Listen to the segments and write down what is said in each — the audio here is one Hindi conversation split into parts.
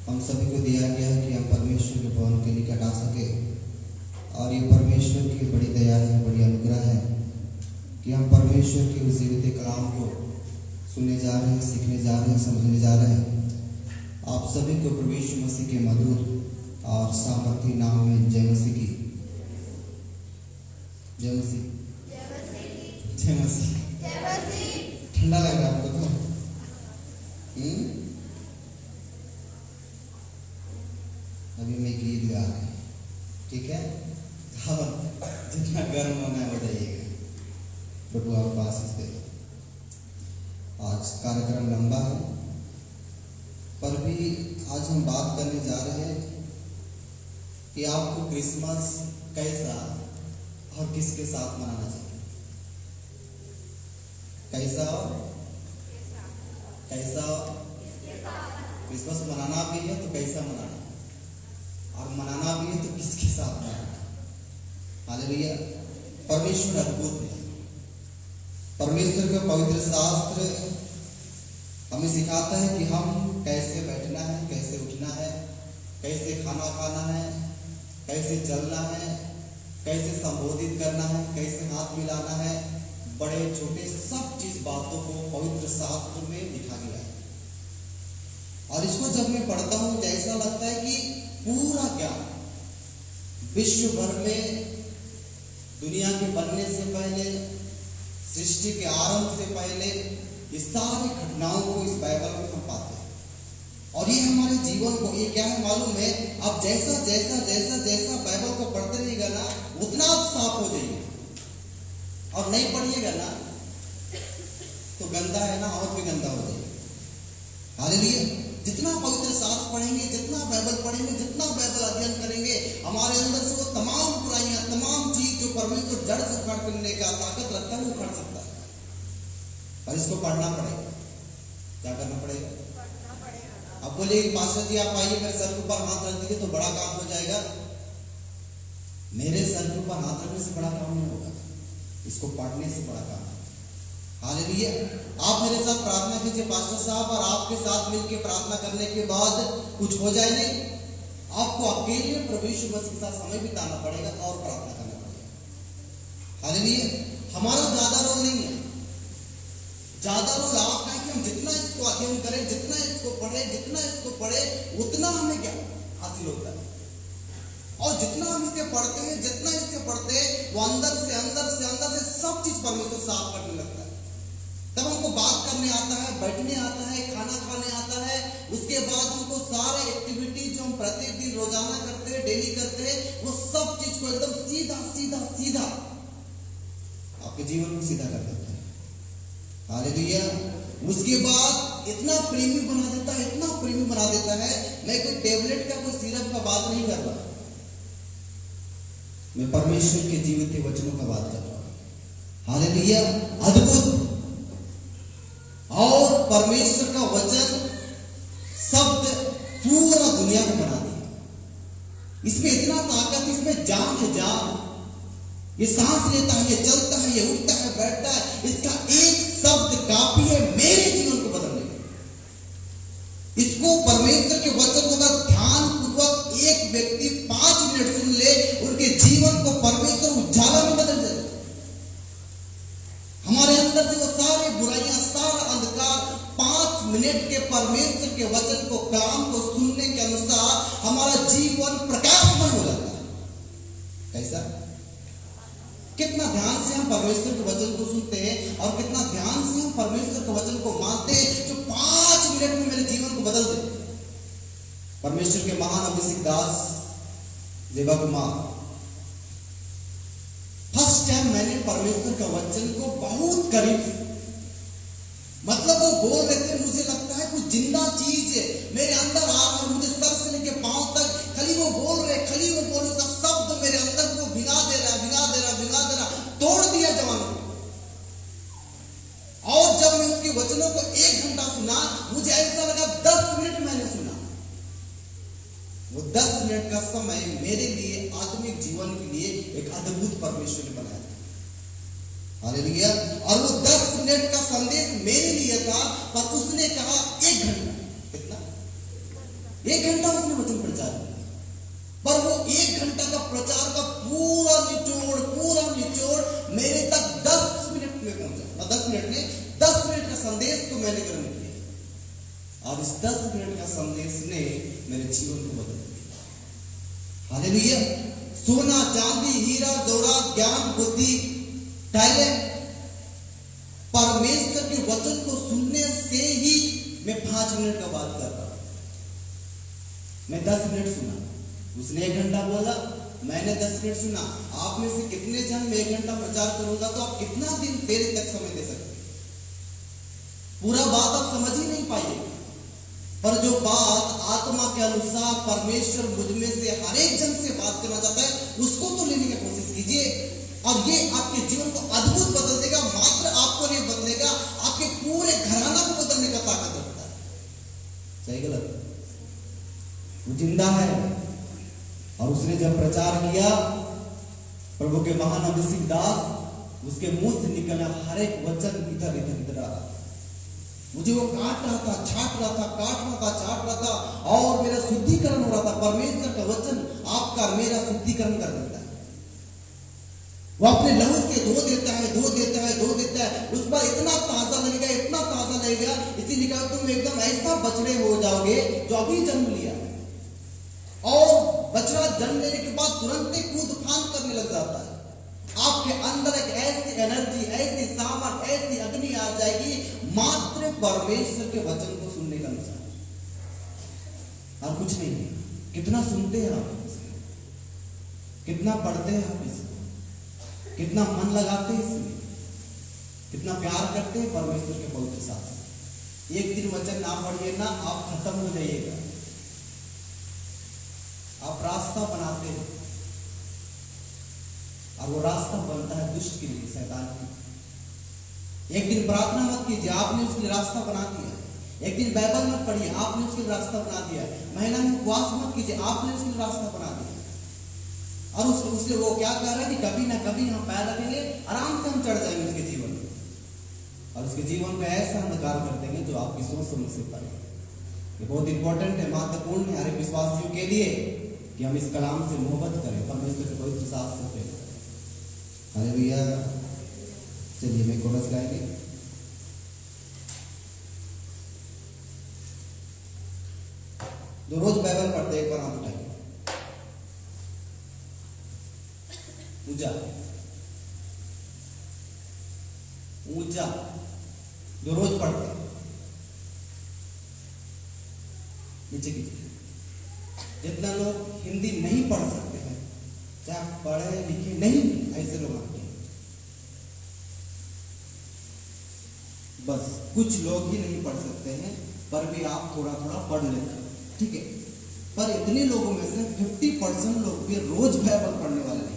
हम सभी को दिया गया है कि हम परमेश्वर के भवन के निकट आ सके। और ये परमेश्वर की बड़ी दया है, बड़ी अनुग्रह है कि हम परमेश्वर के उस जीवित कलाम को सुनने जा रहे हैं, सीखने जा रहे हैं, समझने जा रहे हैं। आप सभी को प्रभु यीशु मसीह के मधुर और सामर्थी नाम में जय मसीह की। जय मसीह, जय मसीह। ठंडा लग रहा है आपको तो? अभी मैं गीत गा रहा हूँ, ठीक है? और जितना गर्म होना है हो जाइएगा, प्रभु आप पास से। आज कार्यक्रम लंबा है, पर भी आज हम बात करने जा रहे हैं कि आपको क्रिसमस कैसा और किसके साथ मनाना चाहिए। कैसा और कैसा? क्रिसमस मनाना भी है तो कैसा मनाना, और मनाना भी है तो किसके साथ मनाना। हालेलुया। परमेश्वर अद्भुत है। परमेश्वर का पवित्र शास्त्र हमें सिखाता है कि हम कैसे बैठना है, कैसे उठना है, कैसे खाना खाना है, कैसे चलना है, कैसे संबोधित करना है, कैसे हाथ मिलाना है। बड़े छोटे सब चीज बातों को पवित्र शास्त्र में लिखा गया है। और इसको जब मैं पढ़ता हूं तो ऐसा लगता है कि पूरा ज्ञान विश्व भर में दुनिया के बनने से पहले, सृष्टि के आरंभ से पहले, इस सारी घटनाओं को इस बाइबल में हम पाते हैं। और ये हमारे जीवन को, ये क्या है मालूम है? आप जैसा जैसा जैसा जैसा बाइबल को पढ़ते रहिएगा ना, उतना आप साफ हो जाइए। और नहीं पढ़िएगा ना तो गंदा है ना, और भी गंदा हो जाएगा। हालेलुया। जितना पवित्र शास्त्र पढ़ेंगे, जितना बाइबल पढ़ेंगे, जितना बाइबल अध्ययन करेंगे, हमारे अंदर से वो तमाम बुराइयां, तमाम चीज जो परमेश्वर जड़ से उखाड़ करने का ताकत रखता है, वो उखाड़ सकता है। पर इसको पढ़ना पड़ेगा। क्या करना पड़ेगा? अब बोलिए पास्टर जी आप आइए मेरे सर के ऊपर हाथ रख दीजिए तो बड़ा काम हो जाएगा। मेरे सर के ऊपर हाथ रखने से बड़ा काम नहीं होगा, इसको पढ़ने से बड़ा काम। हालेलुया। आप मेरे साथ प्रार्थना कीजिए पास्टर साहब, और आपके साथ मिलकर प्रार्थना करने के बाद कुछ हो जाए नहीं, आपको अकेले प्रभु यीशु मसीह के साथ समय बिताना पड़ेगा और प्रार्थना करना पड़ेगा। हालेलुया। हमारा ज्यादा रोल नहीं है, ज्यादा रोल आपका है कि हम जितना इसको अध्ययन करें, जितना इसको पढ़े, उतना हमें क्या हासिल होता है। और जितना हम इसे पढ़ते हैं, जितना इससे पढ़ते हैं, वो अंदर से सब चीज परमेश्वर साफ करने लगता है। तब हमको बात करने आता है, बैठने आता है, खाना खाने आता है। उसके बाद हमको सारे एक्टिविटी जो हम प्रतिदिन रोजाना करते हैं, डेली करते हैं, वो सब चीज को एकदम सीधा आपके जीवन को सीधा कर देता है। हालेलुया। उसके बाद इतना प्रेमी बना देता है। मैं कोई टेबलेट का, कोई सिरप का बात नहीं कर रहा, मैं परमेश्वर के जीवित वचनों का बात कर रहा हूं। हालेलुया। अद्भुत। और परमेश्वर का वचन शब्द पूरा दुनिया को बना दिया। इसमें इतना ताकत, इसमें जान है, जान। ये सांस लेता है, ये चलता है, ये उठता है, बैठता है। इसका एक शब्द काफी है मेरे जीवन को बदलने के। इसको परमेश्वर के वचन को ध्यान पूर्वक एक व्यक्ति 5 मिनट सुन ले, उनके जीवन को परमेश्वर उजाला में बदल जाए। हमारे अंदर से वो सारे बुराइयां, सारा अंधकार 5 मिनट के परमेश्वर के वचन को, कलाम को सुनने के अनुसार हमारा जीवन प्रकाशमय हो जाता है। कैसा? कितना ध्यान से हम परमेश्वर के वचन को सुनते हैं और कितना ध्यान से हम परमेश्वर के वचन को मानते हैं, जो 5 मिनट में मेरे जीवन को बदल दे। परमेश्वर के महान अभिषेक दास जेबा कुमार, फर्स्ट टाइम मैंने परमेश्वर का वचन को बहुत करीब, मतलब वो बोल रहे थे, मुझे लगता है कुछ जिंदा चीज मेरे अंदर आ रहा है, मुझे सर से लेके पांव तक खाली वो बोल रहे, उसका शब्द मेरे अंदर को भिगा दे रहा, तोड़ दिया जवानों। और जब मैं उसके वचनों को 1 घंटा सुना, मुझे ऐसा लगा 10 मिनट मैंने सुना। वो 10 मिनट का समय मेरे लिए, आत्मिक जीवन के लिए एक अद्भुत परमेश्वर ने बनाया। हालेलुया। और वो 10 मिनट का संदेश मेरे लिए था, पर उसने कहा 1 घंटा। कितना? 1 घंटा उसने वचन प्रचार किया, पर वो 1 घंटा का प्रचार का पूरा निचोड़ मेरे तक 10 मिनट में पहुंचा। 10 मिनट में 10 मिनट का संदेश तो मैंने ग्रहण किया और इस 10 मिनट का संदेश ने मेरे जीवन को बदल दिया। हालेलुया। सोना चांदी हीरा जवाहरात ज्ञान बुद्धि टैलेंट परमेश्वर के वचन को सुनने से ही मैं 5 मिनट का बात कर रहा हूं। मैं 10 मिनट सुना, उसने 1 घंटा बोला, मैंने 10 मिनट सुना। आप में से कितने जन मैं 1 घंटा प्रचार करूंगा तो आप कितना दिन देर तक समय दे सकते? पूरा बात आप समझ ही नहीं पाइए, पर जो बात आत्मा के अनुसार परमेश्वर मुझ में से हर एक जन से बात करना चाहता है उसको तो लेने की कोशिश कीजिए और ये आपके जीवन को अद्भुत बदल देगा। मात्र आपको नहीं बदलेगा, आपके पूरे घराना को बदलने का ताकत रखता है। सही गलत? वो जिंदा है और उसने जब प्रचार किया, प्रभु के महान अभिषेक दास उसके मुंह से निकला हर एक वचन इधर इधर आ रहा। मुझे वो काट रहा था, छाट रहा था, काट रहा था, छाट रहा था और मेरा शुद्धिकरण हो रहा था। परमेश्वर का वचन आपका मेरा शुद्धिकरण कर देता है। वो अपने लहू से धो देता है, धो देता है, धो देता है। उस पर इतना ताजा लगेगा, इतना ताजा लगेगा, इसीलिए कहा तुम एकदम ऐसा बछड़े हो जाओगे जो अभी जन्म लिया और बछड़ा जन्म लेने के बाद तुरंत ही कूद फांद करने लग जाता है। आपके अंदर एक ऐसी एनर्जी, ऐसी सामर्थ, ऐसी अग्नि आ जाएगी मात्र परमेश्वर के वचन को सुनने का अनुसार, और कुछ नहीं है। कितना सुनते हैं आप इसमें, कितना पढ़ते हैं आप इसमें, कितना मन लगाते हैं इसमें, कितना प्यार करते हैं परमेश्वर के पवित्र शास्त्र। एक दिन वचन ना पढ़िए ना, आप खत्म हो जाइएगा। आप रास्ता बनाते हैं और वो रास्ता बनता है दुष्ट के लिए, शैतान के लिए। एक दिन प्रार्थना मत कीजिए, आपने उसके लिए रास्ता बना दिया। एक दिन बाइबल मत पढ़िए, आपने उसके लिए रास्ता बना दिया। महीना में उपवास मत कीजिए, आपने उसके लिए रास्ता बना दिया। और उससे वो क्या कर रहा है कि कभी ना कभी हम पैर रखेंगे, आराम से हम चढ़ जाएंगे उसके जीवन में और उसके जीवन में ऐसा अंधकार कर देंगे जो आपकी सोच समझ से पड़े। ये बहुत इंपॉर्टेंट है, महत्वपूर्ण है हर एक विश्वासियों के लिए कि हम इस कलाम से मोहब्बत करें, परमेश्वर के पवित्र शास्त्र से। हालेलुया। चलिए मैं कोरस गाएंगे। जो रोज बाइबल पढ़ते एक बार हम उठाएंगे। ऊंचा ऊंचा जो रोज पढ़ते नीचे कीजिए। जितना लोग हिंदी नहीं पढ़ सकते हैं, चाहे पढ़े लिखे नहीं, ऐसे लोग आते हैं। बस कुछ लोग ही नहीं पढ़ सकते हैं, पर भी आप थोड़ा थोड़ा पढ़ लेते हैं, ठीक है। पर इतने लोगों में से 50% लोग भी रोज बाइबल पढ़ने वाले नहीं।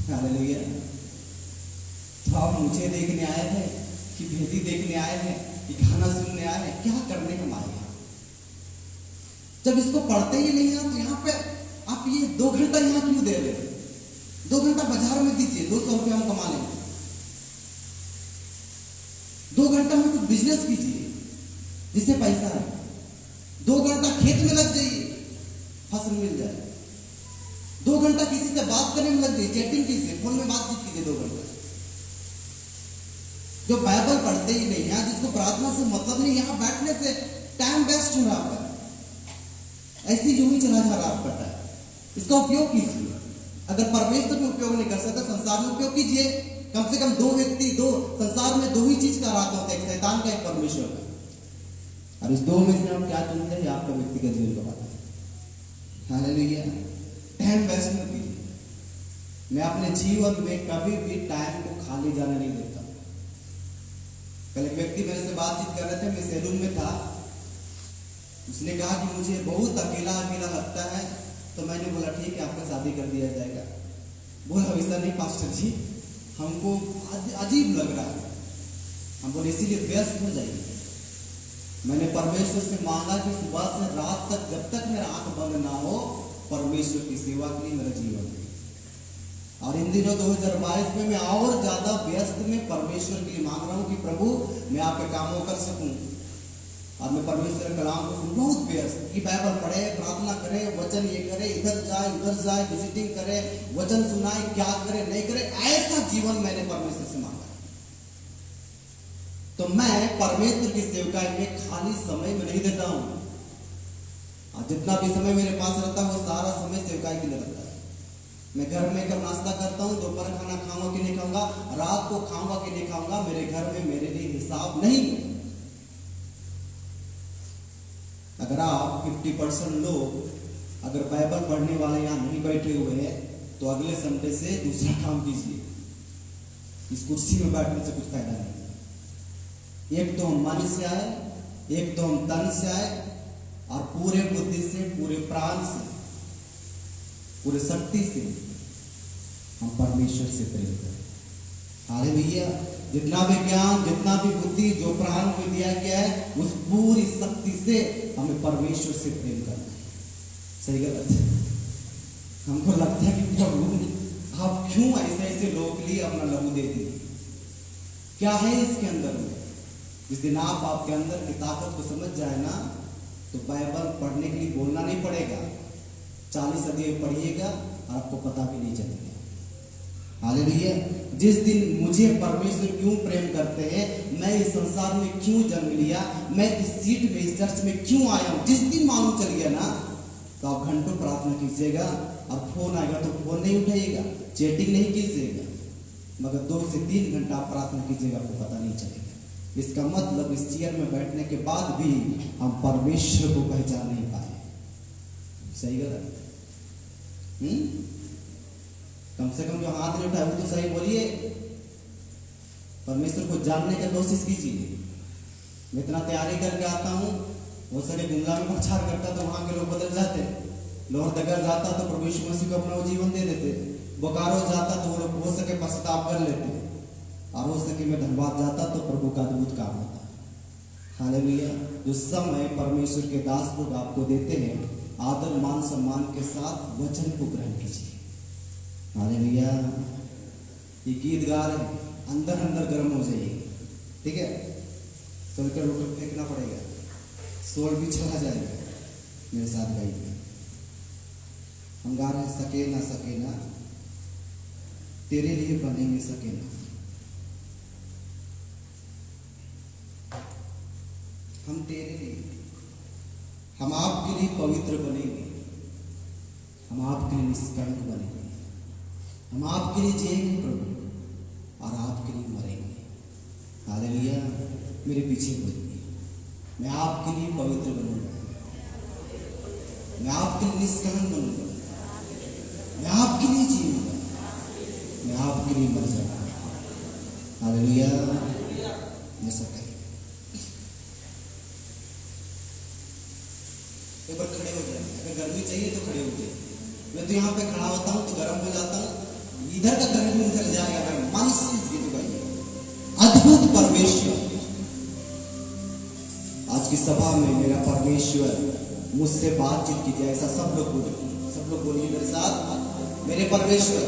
हालेलुया। तो आप मुझे देखने आए हैं कि भेदी देखने आए हैं कि गाना सुनने आए हैं, क्या करने हम आए हैं? जब इसको पढ़ते ही नहीं है तो यहाँ पे आप ये 2 घंटा यहाँ क्यों दे रहे हैं? 2 घंटा बाजार में दीजिए, 200 रुपये हम कमा लेंगे। 2 घंटा में कुछ बिजनेस कीजिए जिससे पैसा है। 2 घंटा खेत में लग जाइए, फसल मिल जाए। 2 घंटा किसी से बात करने में लग जाइए, चैटिंग कीजिए, फोन में बातचीत कीजिए 2 घंटा। जो बाइबल पढ़ते ही नहीं है, जिसको प्रार्थना से मतलब नहीं, यहाँ बैठने से टाइम वेस्ट हो रहा है, ऐसी यूं ही चला जा रहा आपका टाइम। इसका उपयोग कीजिए। अगर परमेश्वर में उपयोग नहीं कर सकता, संसार में उपयोग कीजिए। कम से कम 2 व्यक्ति, 2 संसार में 2 ही चीज का रास्ता होता है, एक शैतान का, एक परमेश्वर का। और इस 2 में से हम क्या चुनते हैं, आपका व्यक्तिगत जीवन का बात है। हालेलुया। टाइम वेस्ट मत कीजिए। मैं अपने जीवन में कभी भी टाइम को खाली जाने नहीं देता। कल एक व्यक्ति मेरे से बातचीत कर रहे थे, मैं सैलून में था। उसने कहा कि मुझे बहुत अकेला अकेला लगता है, तो मैंने बोला ठीक है, आपका शादी कर दिया जाएगा। बोला वैसा नहीं पास्टर जी, हमको अजीब लग रहा है। हम बोले इसीलिए व्यस्त हो जाइए। मैंने परमेश्वर से मांगा कि सुबह से रात तक जब तक मेरा आंख बंद ना हो, परमेश्वर की सेवा के लिए मेरा जीवन है। और इन दिनों 2022 में मैं और ज्यादा व्यस्त में परमेश्वर के लिए मांग रहा हूं कि प्रभु मैं आपके कामों कर सकूं, और मैं परमेश्वर के कलाम को सुन बहुत व्यस्त कि बाइबल पढ़े, प्रार्थना करे, वचन ये करे, इधर जाए उधर जाए, विजिटिंग करे, वचन सुनाए, क्या करे नहीं करे, ऐसा जीवन मैंने परमेश्वर से मांगा। तो मैं परमेश्वर की सेवकाई में खाली समय में नहीं देता हूं। जितना भी समय मेरे पास रहता है वो सारा समय सेवकाई के लिए रहता है। मैं घर में कब नाश्ता करता हूँ, दोपहर खाना खाऊंगा कि नहीं खाऊंगा, रात को खाऊंगा कि नहीं खाऊंगा, मेरे घर में मेरे लिए हिसाब नहीं। अगर आप 50% लोग अगर बाइबल पढ़ने वाले यहाँ नहीं बैठे हुए हैं तो अगले संडे से दूसरा काम कीजिए। इस कुर्सी में बैठने से कुछ फायदा नहीं। एक तो हम मन से आए, एक तो हम तन से आए, और पूरे बुद्धि से, पूरे प्राण से, पूरे शक्ति से हम परमेश्वर से प्रेम करें। हालेलुया। जितना भी ज्ञान, जितना भी बुद्धि जो प्राण में दिया गया है, उस पूरी शक्ति से हमें परमेश्वर से प्रेम करना है। सही गलत? हमको लगता है कि प्रभु आप क्यों ऐसे ऐसे लोगों के लिए अपना लहू दे दिए, क्या है इसके अंदर में? जिस दिन आप आपके अंदर की ताकत को समझ जाए ना, तो बाइबल पढ़ने के लिए बोलना नहीं पड़ेगा, 40 अध्याय पढ़िएगा और आपको पता भी नहीं चलेगा। हालेलुया। जिस दिन मुझे परमेश्वर क्यों प्रेम करते हैं, मैं इस संसार में क्यों जन्म लिया, मैं इस सीट में, इस चर्च में क्यों आया हूं, जिस दिन मालूम चल गया ना, तो आप घंटों प्रार्थना कीजिएगा और फोन आएगा तो फोन नहीं उठाइएगा, चैटिंग नहीं कीजिएगा, मगर 2 से 3 घंटा आप प्रार्थना कीजिएगा, आपको पता नहीं चलेगा। इसका मतलब इस चेयर में बैठने के बाद भी हम परमेश्वर को पहचान नहीं पाए। सही गलत? कम से कम जो हाथ नहीं उठाए वो तो सही बोलिए। परमेश्वर को जानने की कोशिश कीजिए। मैं इतना तैयारी करके आता हूँ, वो सके गुमला में प्रचार करता तो वहां के लोग बदल जाते, लोहरदगा जाता तो प्रभु यीशु मसीह को अपना वो जीवन दे देते, बोकारो जाता तो वो लोग हो सके पश्चाताप कर लेते, और हो सके मैं धनबाद जाता तो प्रभु का अद्भुत काम होता। हालेलुया। जो समय परमेश्वर के दास लोग आपको देते हैं, आदर मान सम्मान के साथ वचन को ग्रहण कीजिए। हालेलुया। ये गीत गा रहे, अंदर अंदर गर्म हो जाइए, ठीक है? चलकर रोकर फेंकना पड़ेगा, सोल भी चला जाएगा। मेरे साथ गाइए। हम गा रहे, सके ना तेरे लिए बनेंगे सके ना, हम तेरे लिए, हम आपके लिए पवित्र बनेंगे, हम आपके लिए निष्कलंक बनेंगे, हम आपके लिए जिएंगे प्रभु, और आपके लिए मरेंगे। हालेलुया। मेरे पीछे बोलिए, मैं आपके लिए पवित्र बनूंगा, मैं आपके लिए निष्कलंक बनूंगा, मैं आपके लिए जीऊंगा, मैं आपके लिए मर जाऊंगा। हालेलुया। ये सब करें। एक बार खड़े हो जाए, अगर गर्मी चाहिए तो खड़े हो जाए। मैं तो यहाँ पे खड़ा होता हूँ तो गर्म हो जाता हूँ, इधर का गर्मी उधर जाएगा। अगर मन से गीत गाइए, अद्भुत परमेश्वर। आज की सभा में मेरा परमेश्वर मुझसे बातचीत कीजिए, ऐसा सब लोग बोलिए मेरे साथ, मेरे परमेश्वर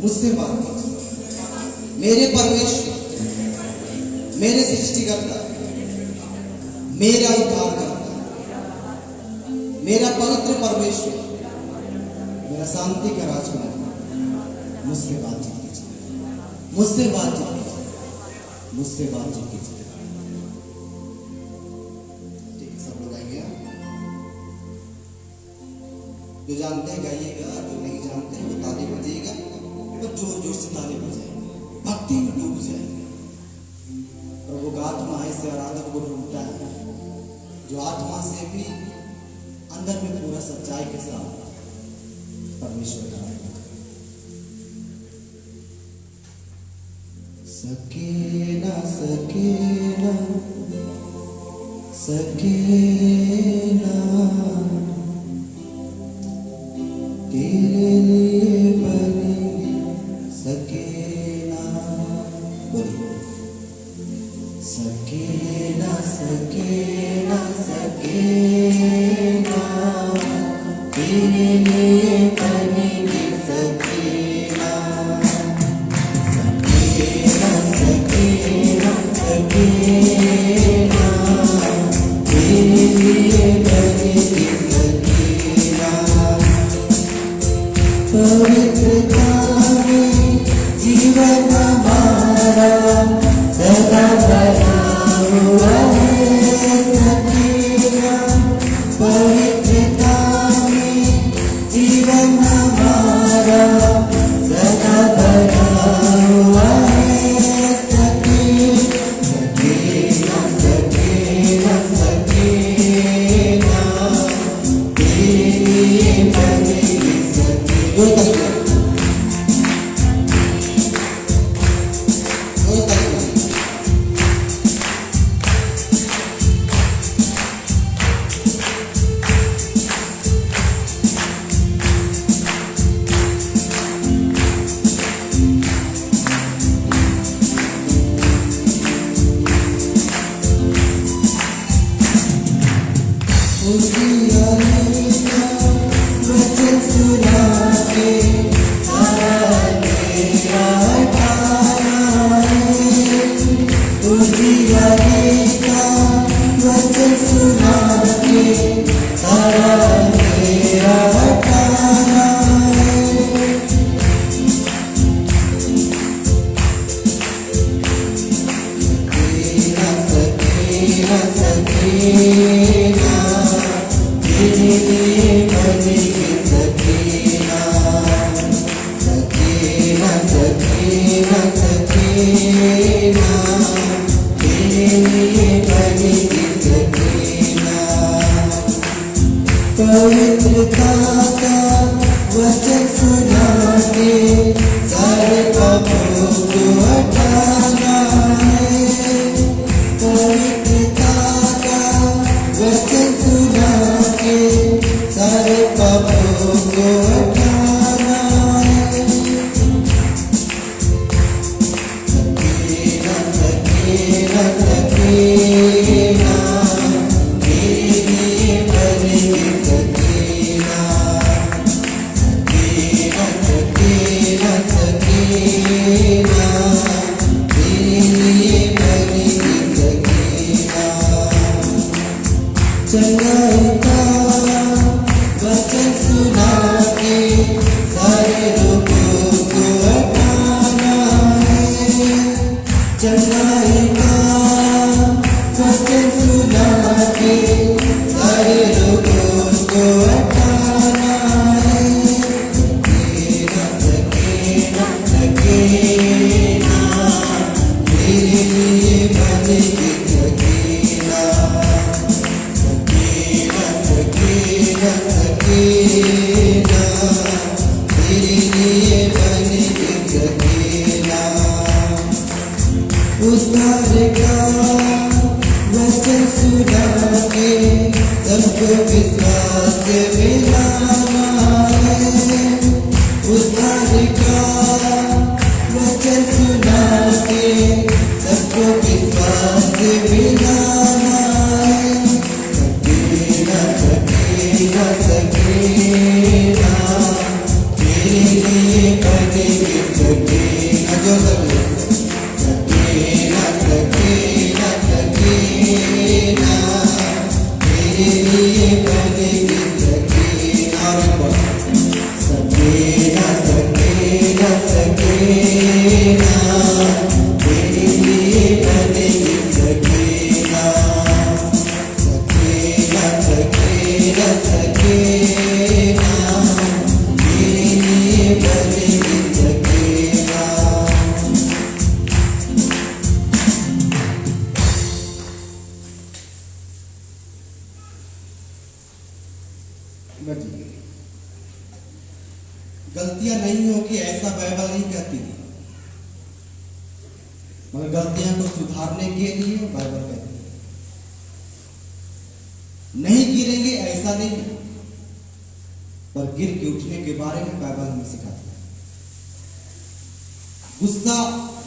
मुझसे बात कीजिए। मेरे परमेश्वर, मेरे सृष्टिकर्ता, मेरा उद्धारकर्ता, मेरा पवित्र परमेश्वर, मेरा शांति का राजकुमार, मुझसे बातचीत कीजिए, मुझसे बातचीत कीजिए, मुझसे बातचीत कीजिए। ठीक है, सब लोग आइए। जो जानते हैं गाइएगा, जो नहीं जानते हैं वो ताली बजाइएगा, तो जोर जोर से ताली बजाएंगे, भक्ति में डूब जाएंगे। प्रभु का आत्मा ऐसे आराधक को ढूंढता है जो आत्मा से भी अंदर में पूरा सच्चाई के साथ परमेश्वर का आराधना करे। सकेना सकेना सकेना तेरे लिए बनेंगे सकेना, बोलिए सकेना सकेना सकेना तेरे लिए बनेंगे सकेना, सकेना सकेना सकेना पवित्रता का वचन सुना के सारे पापों को हटाना है। पवित्रता का वचन सुना के सारे पापों को हटाना है। सकीना सकीना सकीना मेरे लिए बनेगी सकीना। सकीना सकीना सकीना मेरे लिए बनेगी सकीना। चंगाई का वचन सुना के सारे रोगों को हटाना है। चंगाई का वचन सुना के सारे रोगों को हटाना है। सकीना सकीना सकीना मेरे लिए बनेगी सकीना। सकीना सकीना सकीना मेरे लिए बनेगी सकीना। उद्धार का वचन सुना के सबको विश्वास से मिलाना है। उद्धार का वचन सुना के सबको विश्वास से मिलाना है। सकीना सकीना सकीना मेरे लिए बनेगी सकीना। जो सकीना सकीना सकीना मेरे लिए बनेगी सकीना। सकीना सकीना सकीना मेरे लिए बनेगी सकीना। सकीना सकीना सकीना मेरे लिए बनेगी सकीना। गलतियां नहीं होगी ऐसा बाइबल नहीं कहती, मगर गलतियां को सुधारने के लिए बाइबल कहती है। नहीं गिरेंगे ऐसा नहीं, पर गिर के उठने के बारे में बाइबल हमें सिखाती है। गुस्सा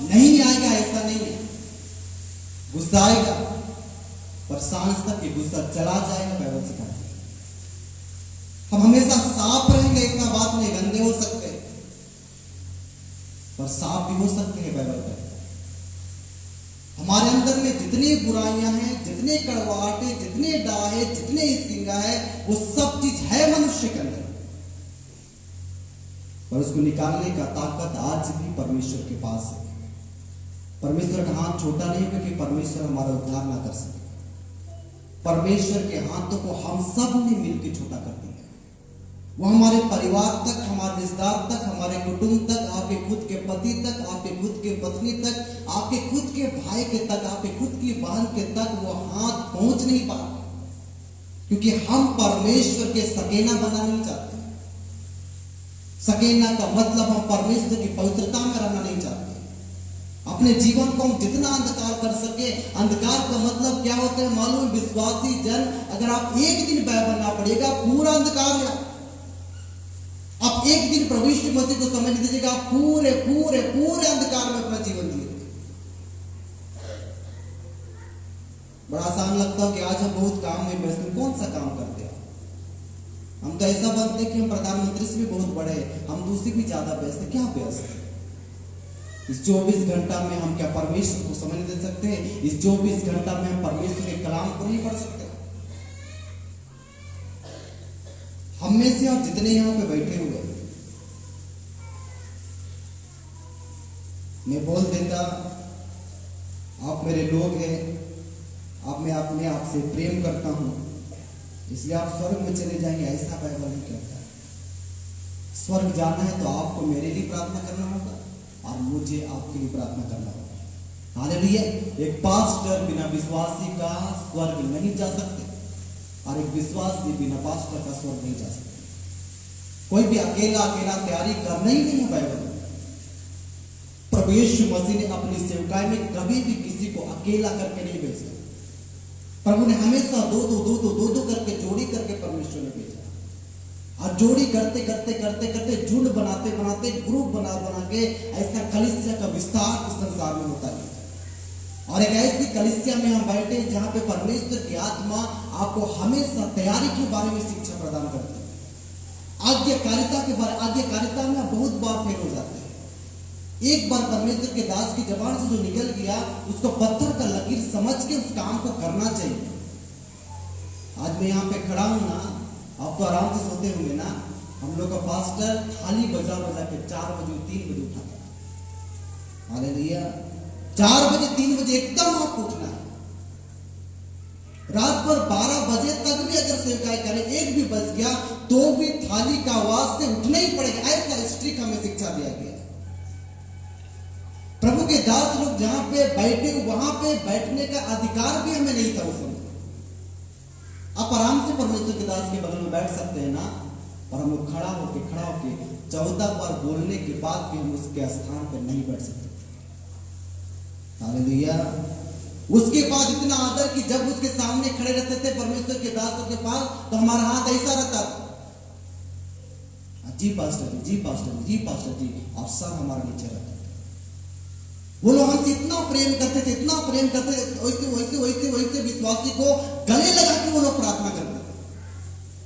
नहीं आएगा ऐसा नहीं है, गुस्सा आएगा पर सांस तक ये गुस्सा चला जाएगा, बाइबल सिखाती है। हम हमेशा साफ रहेंगे ऐसा बात नहीं, गंदे हो सकते हैं पर साफ भी हो सकते हैं। बाइबल कहता है हमारे अंदर में जितनी बुराइयां हैं, जितने कड़वाहट, जितने डाहे, जितने स्त्रियां है, वो सब चीज है मनुष्य के अंदर, पर उसको निकालने का ताकत आज भी परमेश्वर के पास है। परमेश्वर का हाथ छोटा नहीं क्योंकि परमेश्वर हमारा उद्धार ना कर सके। परमेश्वर के हाथों को हम सब ने मिलकर छोटा कर दिया। वो हमारे परिवार तक, हमारे रिश्तेदार तक, हमारे कुटुंब तक, आपके खुद के पति तक, आपके खुद के पत्नी तक, आपके खुद के भाई के तक, आपके खुद की बहन के तक वो हाथ पहुंच नहीं पाते, क्योंकि हम परमेश्वर के सकेना बना नहीं चाहते। सकेना का मतलब हम परमेश्वर की पवित्रता में रहना नहीं चाहते। अपने जीवन को हम जितना अंधकार कर सके, अंधकार का मतलब क्या होता है मालूम? विश्वासी जन, अगर आप एक दिन बाइबल ना पढ़िएगा पूरा अंधकार है। आप एक दिन प्रभु यीशु मसीह को समझ लीजिएगा, आप पूरे पूरे पूरे अंधकार में अपना जीवन जिएंगे। बड़ा आसान लगता है कि आज हम बहुत काम में व्यस्त हैं। कौन सा काम करते हैं? हम तो ऐसा बनते कि हम प्रधानमंत्री से भी बहुत बड़े हैं, हम दूसरे भी ज्यादा व्यस्त हैं। क्या व्यस्त है? इस 24 घंटा में हम क्या परमेश्वर को समय दे सकते हैं? इस 24 घंटा में हम परमेश्वर के कलाम को नहीं पढ़ सकते? हम में से आप जितने यहां पे बैठे हुए, मैं बोल देता आप मेरे लोग हैं, आप मैं अपने आप से प्रेम करता हूं, इसलिए आप स्वर्ग में चले जाएंगे, ऐसा बाइबल नहीं कहता है। स्वर्ग जाना है तो आपको मेरे लिए प्रार्थना करना होगा और मुझे आपके लिए प्रार्थना करना होगा। हालेलुया। एक पास्टर बिना विश्वासी का स्वर्ग नहीं जा सकते और एक विश्वासी बिना पास्टर का स्वर्ग नहीं जा सकते। कोई भी अकेला तैयारी करना ही नहीं है बाइबल में। प्रभु यीशु मसीह ने अपनी सेवकाई में कभी भी किसी को अकेला करके नहीं भेजा। प्रभु ने हमेशा दो करके जोड़ी करके परमेश्वर ने भेजा, और जोड़ी करते करते झुंड बनाते ग्रुप बना के ऐसा कलीसिया का विस्तार इस संसार में होता है। और एक ऐसी कलीसिया में हम बैठे जहां पे परमेश्वर की आत्मा आपको हमेशा तैयारी के बारे में शिक्षा प्रदान करती है। आज्ञाकारिता में बहुत बार फेल हो जाते हैं। एक बार परमेश्वर के दास की जबान से जो निकल गया उसको पत्थर का लकीर समझ के उस काम को करना चाहिए। आज मैं यहाँ पे खड़ा हूं ना, आप तो आराम से सोते होंगे ना। हम लोग का पास्टर थाली बजा के 4 बजे 3 बजे उठाता है। हालेलुया। 4 बजे 3 बजे एकदम आपको उठना है। रात भर 12 बजे तक भी अगर सेवकाई करें, 1 भी बज गया तो भी थाली का आवाज से उठना ही पड़ेगा। ऐसा स्ट्रिक्ट हमें शिक्षा दिया गया। प्रभु के दास लोग जहां पे बैठे वहां पे बैठने का अधिकार भी हमें नहीं था उस समय। आप आराम से परमेश्वर के दास के बगल में बैठ सकते हैं ना, और हम लोग खड़ा होके 14 बार बोलने के बाद भी हम उसके स्थान पर नहीं बैठ सकते। हालेलुया। उसके बाद इतना आदर कि जब उसके सामने खड़े रहते थे परमेश्वर के दासों के पास, तो हमारा हाथ ऐसा रहता था, जी पास्टर जी, जी पास्टर जी, जी पास्टर जी, और सर हमारा नीचे रहता था। वो लोग हमसे इतना प्रेम करते थे, इतना प्रेम करते थे, वैसे विश्वासी को गले लगा के वो लोग प्रार्थना करते थे।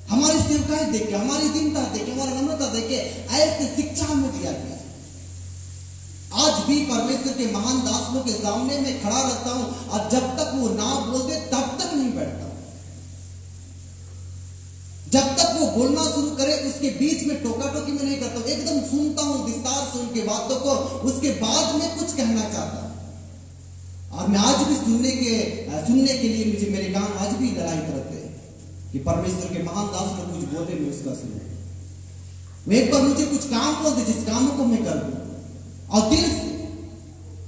हमारी सेवकाई देख के, हमारी दीनता देख के, हमारा नम्रता देख के ऐसे शिक्षा हमें दिया गया। आज भी परमेश्वर के महान दासों के सामने में खड़ा रहता हूं, और जब तक वो ना बोलते तब तक नहीं बैठता। जब तक वो बोलना शुरू करे उसके बीच में टोका टोकी में नहीं करता हूं, एकदम सुनता हूं विस्तार से उनके बातों को, उसके बाद में कुछ कहना चाहता हूं। और मैं आज भी सुनने के लिए मुझे मेरे कान आज भी लड़ाई करते हैं कि परमेश्वर के महान दास लोग कुछ बोले मैं उसका सुनूं। एक बार मुझे कुछ काम बोल दे जिस काम को मैं कर दूं और दिल से।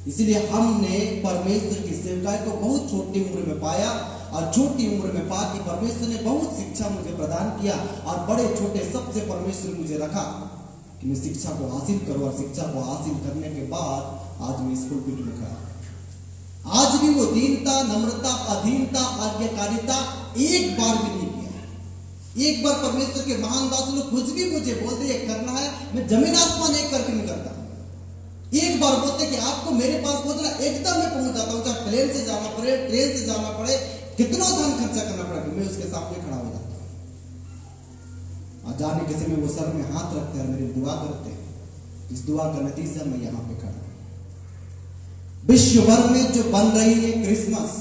इसलिए हमने परमेश्वर की सेवकाई को बहुत छोटी उम्र में पाया, और छोटी उम्र में पाके परमेश्वर ने बहुत शिक्षा मुझे प्रदान किया, और बड़े छोटे सबसे परमेश्वर मुझे रखा कि मैं शिक्षा को हासिल करूं। और शिक्षा को हासिल करने के बाद आज मैं स्कूल पीठ में खड़ा। आज भी वो दीनता, नम्रता, अधीनता, आज्ञाकारिता एक बार भी नहीं किया। एक बार परमेश्वर के महान दास लोग कुछ भी मुझे बोलते ये करना है, मैं जमीन आसमान एक करके नहीं करता। एक बार बोलते कि आपको मेरे पास पहुंचना, एकदम मैं पहुंच जाता हूं, चाहे प्लेन से जाना पड़े, ट्रेन से जाना पड़े, कितना धन खर्चा करना पड़े, मैं उसके सामने खड़ा हो जाता हूं। जाने के समय वो सर में हाथ रखते हैं, मेरी दुआ करते हैं। इस दुआ का नतीजा मैं यहां पे खड़ा हूं। विश्व भर में जो बन रही है क्रिसमस,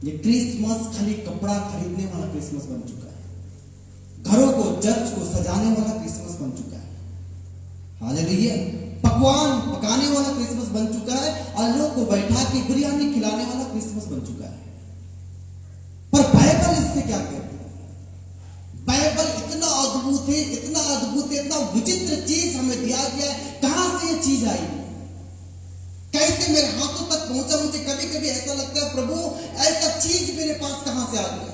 ये क्रिसमस खाली कपड़ा खरीदने वाला क्रिसमस बन चुका है। घरों को, चर्च को सजाने वाला क्रिसमस बन चुका है। हालेलुया। पकवान पकाने वाला क्रिसमस बन चुका है, और लोग को बैठा के बिरयानी खिलाने वाला क्रिसमस बन चुका है। पर बाइबल इससे क्या कहती है? बाइबल इतना अद्भुत है, इतना अद्भुत है, इतना विचित्र चीज हमें दिया गया है। कहां से ये चीज आई, कैसे मेरे हाथों तक पहुंचा? मुझे कभी कभी ऐसा लगता है प्रभु ऐसा चीज मेरे पास कहां से आ गया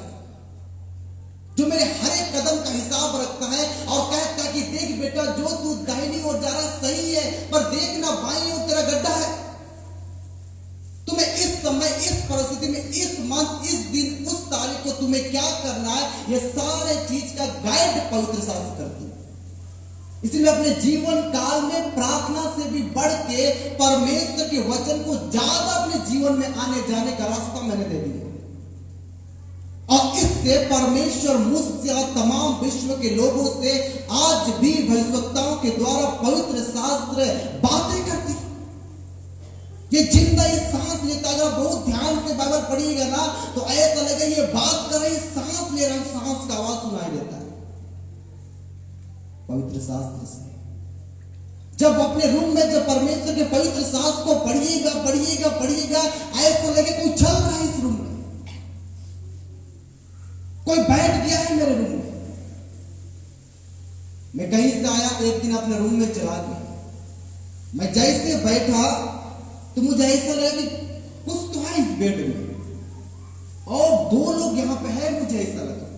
जो मेरे हर एक कदम का हिसाब रखता है और कहता है कि देख बेटा, जो तू दाहिनी ओर जा रहा है सही है, पर देखना बाईं ओर तेरा गड्ढा है। तुम्हें इस समय, इस परिस्थिति में, इस मंथ, इस दिन, उस तारीख को तुम्हें क्या करना है, ये सारे चीज का गाइड पवित्र शास्त्र करती है। इसलिए अपने जीवन काल में प्रार्थना से भी बढ़ के परमेश्वर के वचन को ज्यादा अपने जीवन में आने जाने का रास्ता मैंने दे दिया, और इससे परमेश्वर मुझसे और तमाम विश्व के लोगों से आज भी भविष्यवक्ताओं के द्वारा पवित्र शास्त्र बातें करती। ये जिंदा ये सांस लेता, अगर बहुत ध्यान से बाइबल पढ़िएगा ना तो ऐसा लगेगा ये बात कर रही, सांस ले रहा, सांस का आवाज सुनाई देता है पवित्र शास्त्र से। जब अपने रूम में जब परमेश्वर के पवित्र शास्त्र को पढ़िएगा पढ़िएगा पढ़िएगा, ऐसा लगे कोई चल रहा है इस रूम में, कोई बैठ गया है मेरे रूम में। मैं कहीं से आया, एक दिन अपने रूम में चला गया, मैं जैसे बैठा तो मुझे ऐसा लगा कि कुछ तो है इस बेड में और दो लोग यहां पे है। मुझे ऐसा लगा,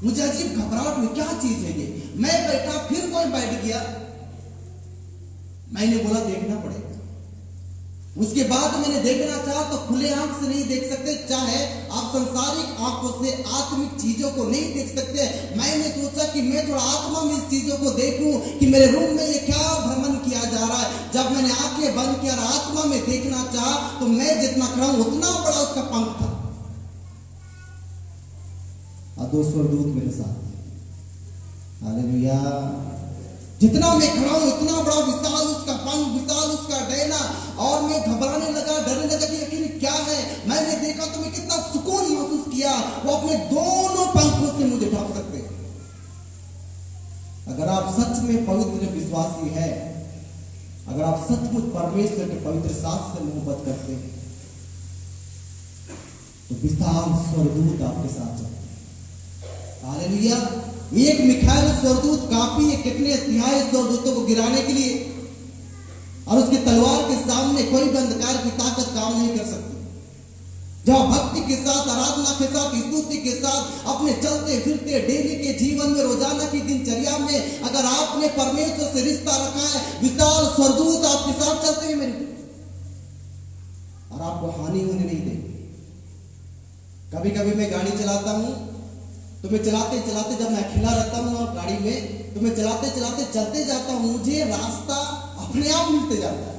मुझे अजीब घबराहट हुई, क्या चीज है ये। मैं बैठा, फिर कोई बैठ गया, मैंने बोला देखना पड़ेगा। उसके बाद मैंने देखना चाहा तो खुले आंख से नहीं देख सकते, चाहे आप संसारिक आंखों से आत्मिक चीजों को नहीं देख सकते। मैंने सोचा कि मैं थोड़ा आत्मा में इस चीजों को देखूं कि मेरे रूम में ये क्या भ्रमण किया जा रहा है। जब मैंने आंखें बंद किया और आत्मा में देखना चाहा तो मैं जितना खड़ा हूं उतना बड़ा उसका पंख था और दो स्वर्गदूत मेरे साथ। हालेलुया। जितना मैं खड़ा हूं इतना बड़ा विशाल उसका पंख, विशाल उसका डैना, और मैं घबराने लगा, डरने लगा कि यकीन क्या है। मैंने देखा तो मैं कितना सुकून महसूस किया, वो अपने दोनों पंखों से मुझे ढक सकते। अगर आप सच में पवित्र विश्वासी है, अगर आप सचमुच परमेश्वर के पवित्र शास्त्र से मोहब्बत करते हैं तो विशाल स्वर्गदूत आपके साथ चलते। हालेलुया। एक मिखाएल स्वर्गदूत काफी है कितने अध्याय स्वर्गदूतों को गिराने के लिए, और उसकी तलवार के सामने कोई भी अंधकार की ताकत काम नहीं कर सकती। जब भक्ति के साथ, आराधना के साथ, स्तुति के साथ अपने चलते फिरते डेली के जीवन में, रोजाना की दिनचर्या में अगर आपने परमेश्वर से रिश्ता रखा है, विशाल स्वर्गदूत आपके साथ चलते हैं मेरे, और आपको हानि होने नहीं देंगे। कभी कभी मैं गाड़ी चलाता हूं तो मैं चलाते चलाते, जब मैं अकेला रहता हूँ और गाड़ी में, तो मैं चलाते चलाते चलते जाता हूँ, मुझे रास्ता अपने आप मिलते जाता है।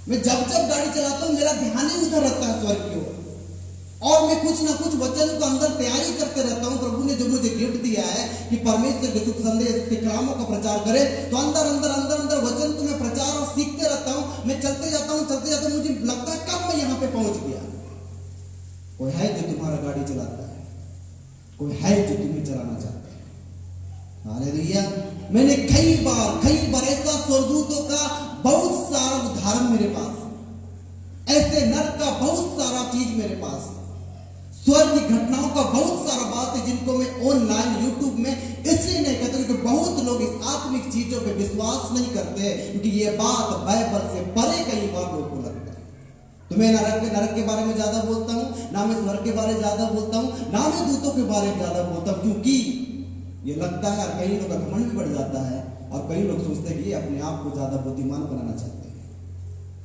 मैं जब जब गाड़ी चलाता हूँ मेरा ध्यान ही उधर रहता है स्वर्ग की ओर, और मैं कुछ ना कुछ वचन को अंदर तैयारी करते रहता हूँ। प्रभु ने जो मुझे गिफ्ट दिया है कि परमेश्वर के सुख संदेश के कलामों का प्रचार करे, तो अंदर अंदर अंदर अंदर वचन को मैं प्रचार और सीखते रहता हूँ। मैं चलते जाता हूँ, चलते जाता हूँ, मुझे लगता है कब मैं यहाँ पे पहुंच गया। कोई है जो तुम्हारा गाड़ी चलाता है, कोई है जो तुम्हें चलाना चाहता है। हालेलुया। मैंने कई बार ऐसा स्वर्गदूतों का बहुत सारा उदाहरण मेरे पास, ऐसे नर का बहुत सारा चीज मेरे पास, स्वर्ग की घटनाओं का बहुत सारा बात है जिनको मैं ऑनलाइन यूट्यूब में इसलिए नहीं कहता क्योंकि बहुत लोग इस आत्मिक चीजों पे विश्वास नहीं करते, क्योंकि ये बात बाइबल से परे कई बार लोगों को लगता है। तो मैं नरक के बारे में ज्यादा बोलता हूँ, ना मैं स्वर्ग के बारे में ज्यादा बोलता हूँ, ना मैं दूतों के बारे में ज्यादा बोलता हूँ, क्योंकि ये लगता है और कई लोग का घमंड भी बढ़ जाता है, और कई लोग सोचते हैं कि ये अपने आप को ज्यादा बुद्धिमान बनाना चाहते हैं।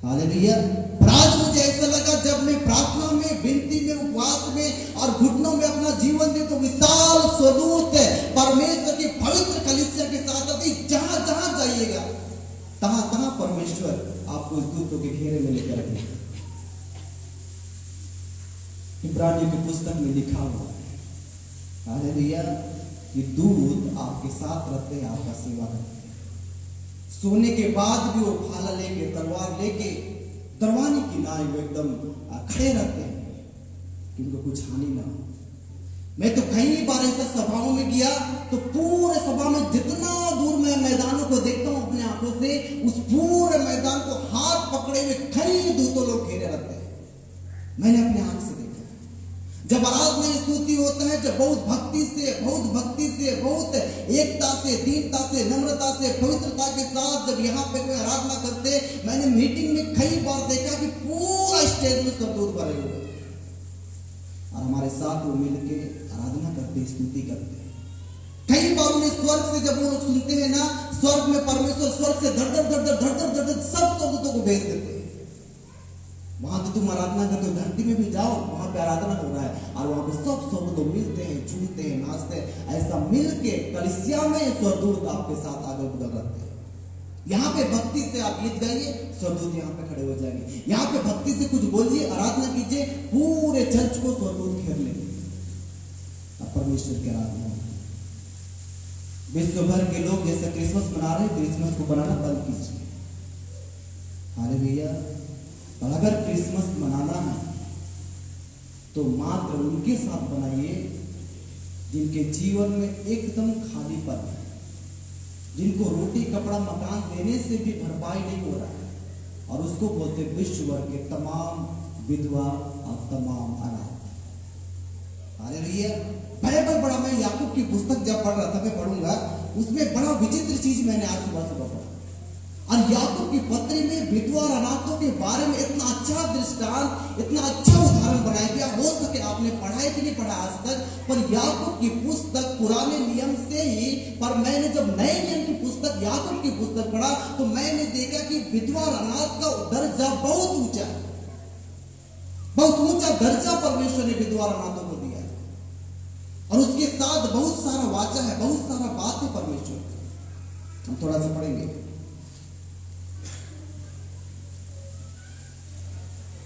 हालेलुया। पर आज मुझे ऐसा लगा जब मैं प्रार्थना में, विनती में, उपवास में और घुटनों में अपना जीवन दे, तो विशाल स्वरूप परमेश्वर की पवित्र कलीसिया के साथ अभी जहां जहां जाइएगा तहां तहां परमेश्वर आपको इस दूतों के घेरे में लेकर रखेगा। इब्रानियों की पुस्तक में लिखा हुआ है, हालेलुया, कि दूत आपके साथ रहते हैं, आपका सेवा करते हैं। सोने के बाद भी वो भाला लेके, तलवार लेके दरवानी की नाई वो एकदम खड़े रहते हैं कि उनको कुछ हानि ना हो। मैं तो कई बार ऐसा सभाओं में गया तो पूरे सभा में जितना दूर मैं मैदानों को देखता हूं अपने आंखों से, उस पूरे मैदान को हाथ पकड़े हुए कई दूतों लोग घेरे रहते हैं। मैंने अपने आंख से देखा। जब आराधना स्तुति होता है, जब बहुत भक्ति से, बहुत एकता से, दीनता से, नम्रता से, पवित्रता के साथ जब यहाँ पे कोई आराधना करते, मैंने मीटिंग में कई बार देखा कि पूरा स्टेज में स्वर्गदूत भरे हुए और हमारे साथ वो मिलके आराधना करते, स्तुति करते। कई बार उन्हें स्वर्ग से जब वो लोग सुनते हैं ना, स्वर्ग में परमेश्वर स्वर्ग से धड़ धड़ सब स्वर्गदूतों को भेज देते हैं। वहां तो तुम आराधना करते हो, धरती में भी जाओ, वहां पे आराधना हो रहा है और वहां पे सब स्वर्गदूत मिलते हैं, झूमते हैं, नाचते हैं। ऐसा मिल के कलीसिया में स्वर्गदूत आपके साथ अगल बगल रहते हैं। यहाँ पे भक्ति से आप गीत गाइए, स्वर्गदूत यहाँ पे खड़े हो जाएंगे। यहाँ पे भक्ति से कुछ बोलिए, आराधना कीजिए, पूरे चर्च को स्वर्गदूत घेर लेंगे। अब परमेश्वर की आराधना होगी। विश्व भर के लोग जैसे क्रिसमस मना रहे हैं, क्रिसमस को बनाना बंद कीजिए। हालेलुया। और अगर क्रिसमस मनाना है तो मात्र उनके साथ बनाइए जिनके जीवन में एकदम खालीपन है, जिनको रोटी कपड़ा मकान देने से भी भरपाई नहीं हो रहा है, और उसको बोलते विश्व भर के तमाम विधवा और तमाम अनाथ। हालेलुया। बाइबल बड़ा, मैं याकूब की पुस्तक जब पढ़ रहा था, मैं पढ़ूंगा, उसमें बड़ा विचित्र चीज मैंने आज सुबह पढ़ा। और याकूब की पत्री में विधवा और अनाथों के बारे में इतना अच्छा दृष्टांत, इतना अच्छा उदाहरण बनाया गया। हो सके आपने पढ़ा है कि नहीं पढ़ा आज तक, पर याकूब की पुस्तक पुराने नियम से ही, पर मैंने जब नए नियम की पुस्तक याकूब की पुस्तक पढ़ा तो मैंने देखा कि विधवा और अनाथ का दर्जा बहुत ऊंचा है, बहुत ऊंचा दर्जा परमेश्वर ने विधवा और अनाथों को दिया है। और उसके साथ बहुत सारा वाचा है, बहुत सारा बात है परमेश्वर। हम थोड़ा सा पढ़ेंगे।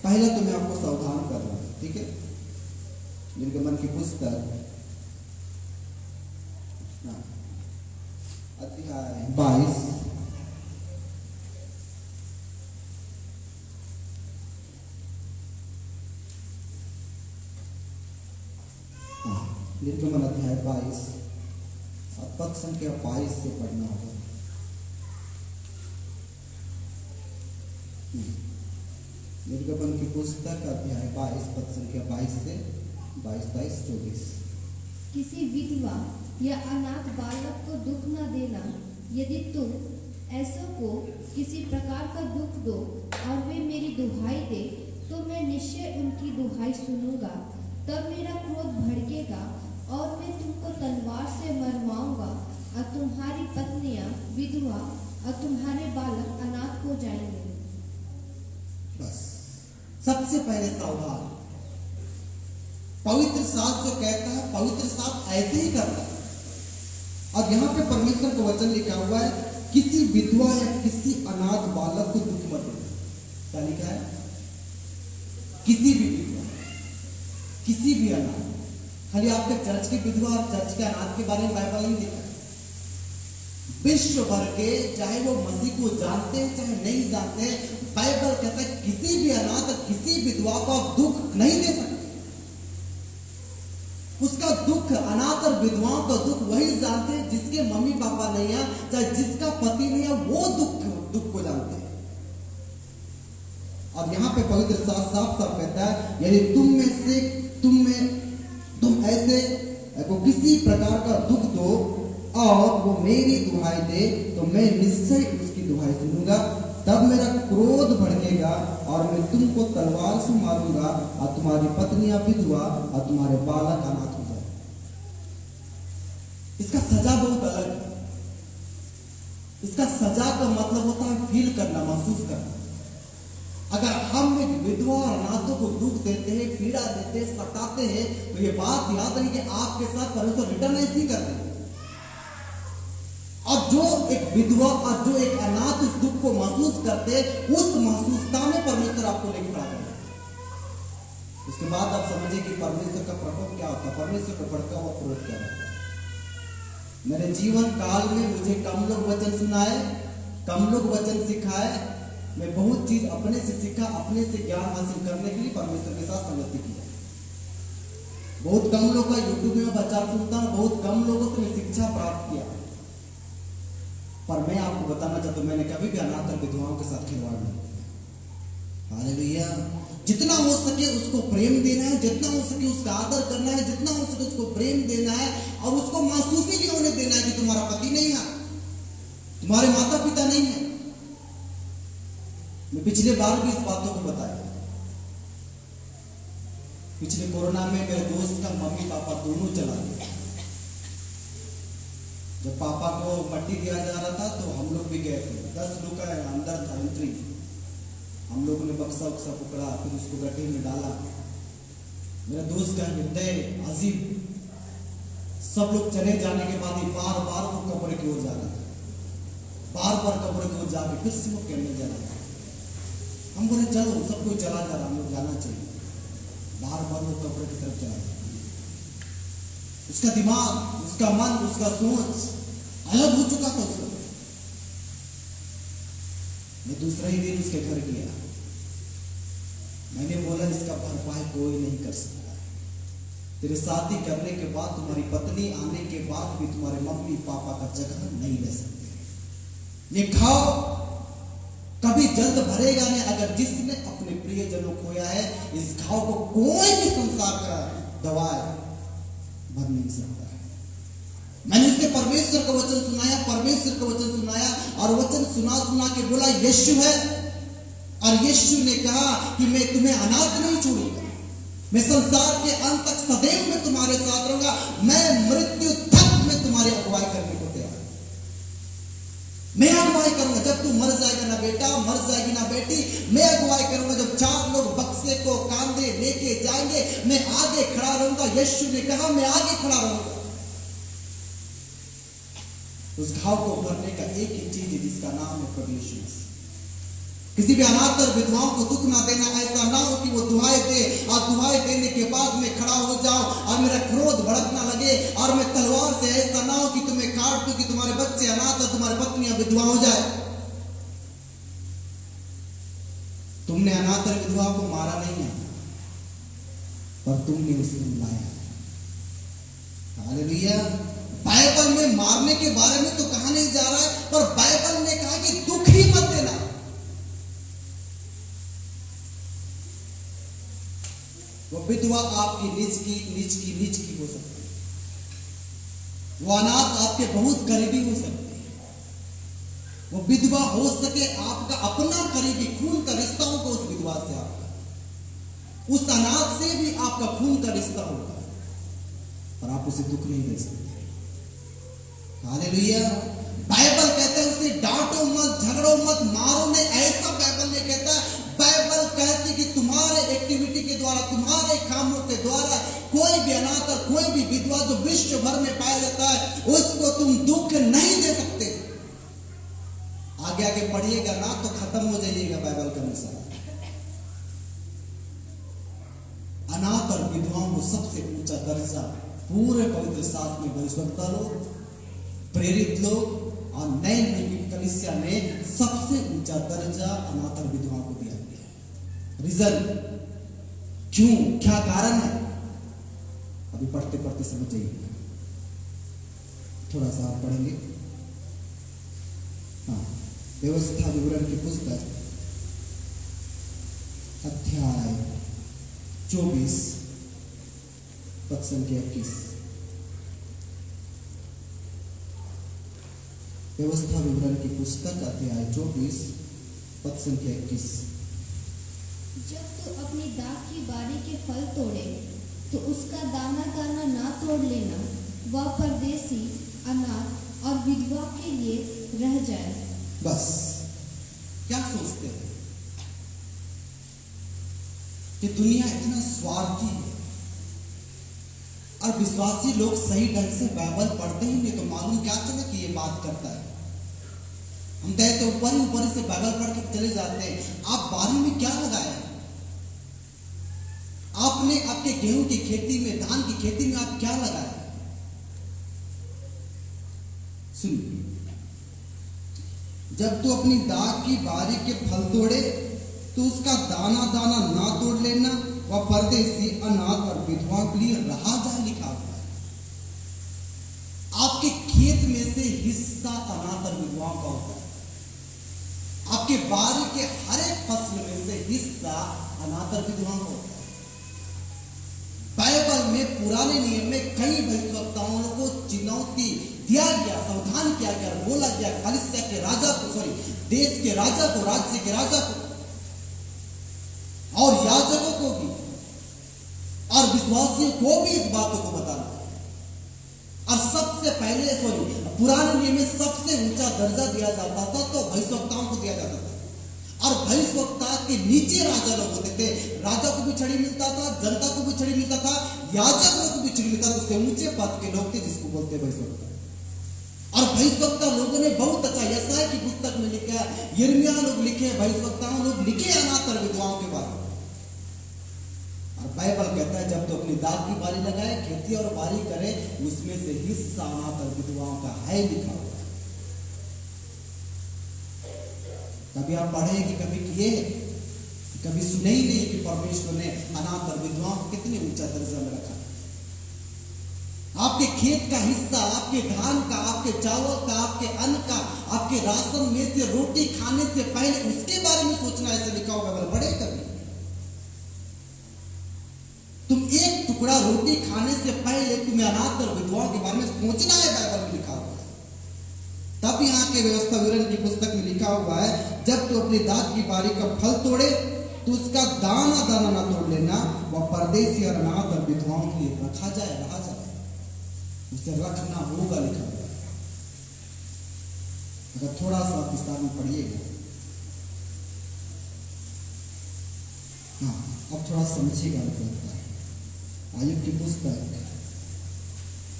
पहला तो मैं आपको सावधान कर रहा हूं, ठीक है? निर्गमन की पुस्तक अध्याय 22 निर्गमन अध्याय 22 और पद संख्या 22 से पढ़ना होगा। निर्गमन की पुस्तक अध्याय 22 पद संख्या 22 से 22-23-24। किसी विधवा या अनाथ बालक को दुख न देना। यदि तुम ऐसों को किसी प्रकार का दुख दो और वे मेरी दुहाई दे, तो मैं निश्चय उनकी दुहाई सुनूंगा। तब मेरा क्रोध भड़केगा और मैं तुमको तलवार से मरवाऊंगा, और तुम्हारी पत्नियां विधवा और तुम्हारे बालक अनाथ हो जाएंगे। बस सबसे पहले सावधान। पवित्र शास्त्र जो कहता है, पवित्र शास्त्र ऐसे ही करता है। और यहाँ पे परमेश्वर का वचन लिखा हुआ है, किसी विधवा या किसी अनाथ बालक को दुख मत देना। क्या लिखा है? किसी भी विधवा, किसी भी अनाथ। खाली आपके चर्च की विधवा और चर्च के अनाथ के बारे में बाइबल नहीं लिखा है। विश्व भर के, चाहे वो मसीह को जानते हैं चाहे नहीं जानते हैं, बाइबल कहता है किसी भी अनाथ, किसी विधवा को आप दुख नहीं दे सकते। उसका दुख, अनाथ और विधवाओं का दुख वही जानते हैं जिसके मम्मी पापा नहीं है, चाहे जिसका पति नहीं है, वो दुख को जानते हैं। और यहाँ पे पवित्र शास्त्र साफ साफ कहता है, यदि तुम ऐसे को किसी प्रकार का दुख दो और वो मेरी दुहाई दे, तो मैं निश्चय उसकी दुहाई सुनूंगा। तब मेरा क्रोध भड़केगा और मैं तुमको तलवार से मारूंगा, और तुम्हारी पत्नियां विधवा और तुम्हारे बालक अनाथ हो जाए। इसका सजा बहुत अलग है। इसका सजा का मतलब होता है फील करना, महसूस करना। अगर हम एक विधवा और अनाथों को दुख देते हैं, पीड़ा देते हैं, सताते हैं, तो ये बात याद रखिए कि आपके साथ परमेश्वर रिटर्न नहीं करते। और जो एक विधवा और जो एक अनाथ इस दुख को महसूस करते, उस महसूसता में परमेश्वर आपको लेके खड़ा करेगा। उसके बाद आप समझिए कि परमेश्वर का प्रकोप क्या होता है, परमेश्वर का भड़का हुआ क्रोध क्या होता है। मेरे जीवन काल में मुझे कम लोग वचन सुनाए, कम लोग वचन सिखाए। मैं बहुत चीज अपने से सीखा, अपने से ज्ञान हासिल करने के लिए परमेश्वर के साथ संगति किया। बहुत कम लोग का यूट्यूब में प्रचार सुनता हूं, बहुत कम लोगों से मैं शिक्षा प्राप्त किया। पर मैं आपको बताना चाहता हूं, मैंने कभी भी अनाथ और विधवाओं के साथ खिलवाड़ नहीं किया। हालेलुया। जितना हो सके उसको प्रेम देना है, जितना हो सके उसका आदर करना है, जितना हो सके उसको प्रेम देना है, और उसको महसूस ही नहीं होने देना है कि तुम्हारा पति नहीं है, तुम्हारे माता पिता नहीं है। मैं पिछले बार भी इस बातों को बताया। पिछले कोरोना में मेरे दोस्त का मम्मी पापा दोनों चला गए। जब पापा को मट्टी दिया जा रहा था तो हम लोग भी गए थे। 10 लोग का अंदर था एंट्री, हम लोगों ने बक्सा उक्सा पकड़ा, फिर उसको गड्ढे में डाला। मेरा दोस्त का हृदय अजीब, सब लोग चले जाने के बाद बार बार वो कब्र की ओर जा रहा था, बार बार कब्र की ओर जाके फिर से वो कहने जा रहा था। हम बोले चलो, सब कोई चला जा रहा, हम लोग जाना चाहिए। बार बार वो कब्र की तरफ चला गया। उसका दिमाग, उसका मन, उसका सोच अलग हो चुका था उस समय। मैं दूसरा ही दिन उसके घर गया। मैंने बोला इसका भरपाई कोई नहीं कर सकता। तेरे शादी करने के बाद, तुम्हारी पत्नी आने के बाद भी तुम्हारे मम्मी पापा का जगह नहीं ले सकते। ये खाओ, कभी जल्द भरेगा नहीं। अगर जिसने अपने प्रियजनों खोया है, इस घाव को कोई भी संसार का दवाई भर नहीं सकता है। मैंने इससे परमेश्वर का वचन सुनाया, परमेश्वर का वचन सुनाया, और वचन सुना सुना के बोला यीशु है। और यीशु ने कहा कि मैं तुम्हें अनाथ नहीं छोड़ूंगा, मैं संसार के अंत तक सदैव मैं तुम्हारे साथ रहूंगा, मैं मृत्यु तक मैं तुम्हारी अगुवाई करने को तैयार हूं। मैं अगुवाई करूंगा। जब तू मर जाएगा ना बेटा, मर जाएगी ना बेटी, मैं अगुवाई करूंगा। जब 4 लोग बक्से को कांधे लेके जाएंगे, मैं आगे खड़ा रहूंगा। यीशु ने कहा मैं आगे खड़ा रहूंगा। उस घाव को भरने का एक ही चीज है, जिसका नाम है प्रभु यीशु मसीह। किसी भी अनाथ और विधवाओं को दुख ना देना। ऐसा ना हो कि वो दुआएं दे और दुआएं देने के बाद मैं खड़ा हो जाऊं और मेरा क्रोध भड़कना लगे और मैं तलवार से, ऐसा ना हो कि तुम्हें काट दूं कि तुम्हारे बच्चे अनाथ और तुम्हारी पत्नियां विधवा हो जाए। तुमने अनाथ और विधवाओं को मारा नहीं है, पर तुमने उसे रुलाया। हालेलुया। बाइबल में मारने के बारे में तो कहा नहीं जा रहा है, पर बाइबल ने कहा कि दुख ही मत देना। वो विधवा आपकी नीच की हो सकती है, वो अनाथ आपके बहुत करीबी हो सकते हैं, वो विधवा हो सके आपका अपना करीबी खून का रिश्ता होगा उस विधवा से, आपका उस अनाथ से भी आपका खून का रिश्ता होगा, पर आप उसे दुख नहीं दे सकते। हालेलुया। बाइबल कहता है उसे डांटो मत, झगड़ो मत, मारो नहीं, ऐसा बाइबल नहीं कहता। बाइबल कहती कि तुम्हारे एक्टिविटी के द्वारा, तुम्हारे कामों के द्वारा कोई भी अनाथ और कोई भी विधवा जो विश्व भर में पाया जाता है, उसको तुम दुख नहीं दे सकते। आगे आगे पढ़िएगा ना तो खत्म हो जाइएगा बाइबल के अनुसार। अनाथ और विधवाओं को सबसे ऊंचा दर्जा पूरे पवित्र शास्त्र में भविष्यवक्ता लोग, प्रेरित लोग और नए नियम कलीसिया में सबसे ऊंचा दर्जा अनाथ और विधवाओं को दिया गया है। रीजन क्यों, क्या कारण है, अभी पढ़ते पढ़ते समझ जाइए। थोड़ा सा आप पढ़ेंगे। हाँ, व्यवस्था विवरण की पुस्तक अध्याय 24 पद संख्या 21। व्यवस्था विवरण की पुस्तक अध्याय 24 पद संख्या 21। जब तू अपनी दाख की बारी के फल तोड़े तो उसका दाना दाना ना तोड़ लेना, वह परदेसी, अनाथ और विधवा के लिए रह जाए। बस क्या सोचते हैं कि दुनिया इतना स्वार्थी है और विश्वासी लोग सही ढंग से बाइबल पढ़ते ही नहीं तो मालूम क्या चले कि ये बात करता है। हम तो ऐसे ऊपर से बाइबल पढ़ के चले जाते हैं। आप बारी में क्या लगाया? आपने आपके गेहूं की खेती में, धान की खेती में आप क्या लगाया? सुनिए, जब तू अपनी दाख की बारी के फल तोड़े तो उसका दाना दाना ना तोड़ लेना, वह परदेसी, अनाथ और विधवा के लिए रहा जाए, लिखा हुआ है। आपके खेत में से हिस्सा अनाथ और विधवाओं का होता है। आपके बारी के हर एक फसल में से हिस्सा अनाथ और विधवाओं का होता है। बाइबल में पुराने नियम में कई भविष्यवक्ताओं को चुनौती दिया गया, सावधान किया गया, बोला गया कलीसिया के राजा को, देश के राजा को, राज्य के राजा को और याजकों को भी और विश्वासियों को भी इस बातों को बताना है। और सबसे पहले पुराने नियम में सबसे ऊंचा दर्जा दिया जाता था तो भविष्यवक्ताओं को दिया जाता था। और भविष्यवक्ता के नीचे राजा लोग होते थे। राजा को भी छड़ी मिलता था, जनता को भी छड़ी मिलता था, याजक लोग को भी छड़ी मिलता था। उससे ऊंचे पद के लोग थे जिसको बोलते भविष्यवक्ता। और भविष्यवक्ता लोगों ने बहुत अच्छा, यशायाह की पुस्तक में लिखा है, यिर्मयाह लोग लिखे, भविष्यवक्ताओं लोग लिखे अनाथ और विधवाओं के बारे में। और बाइबल कहता है जब तो अपनी दाख की बारी लगाए, खेती और बारी करे, उसमें से हिस्सा अनाथ और विधवाओं का है लिखा हुआ। कभी आप पढ़े कि कभी किए, कभी सुने ही नहीं कि परमेश्वर ने अनाथ और विधवाओं को कितने ऊंचा दर्जा में रखा। आपके खेत का हिस्सा, आपके धान का, आपके चावल का, आपके अन्न का, आपके राशन में से रोटी खाने से पहले उसके बारे में सोचना, ऐसे लिखा होगा। बड़े कभी तुम एक टुकड़ा रोटी खाने से पहले तुम्हें अनाथ और विधवाओं के बारे में सोचना है, बाइबल में लिखा हुआ है। तब यहाँ के व्यवस्था विवरण की पुस्तक में लिखा हुआ है, जब तू अपनी दाख की बारी का फल तोड़े तो उसका दाना दाना ना तोड़ लेना, वह परदेसी और अनाथ और विधवाओं के लिए रखा जाए, रहा जाए, उसे रखना होगा, लिखा हुआ है। अगर थोड़ा सा विस्तार में पढ़िएगा, हाँ अब थोड़ा समझिएगा। आयुब की पुस्तक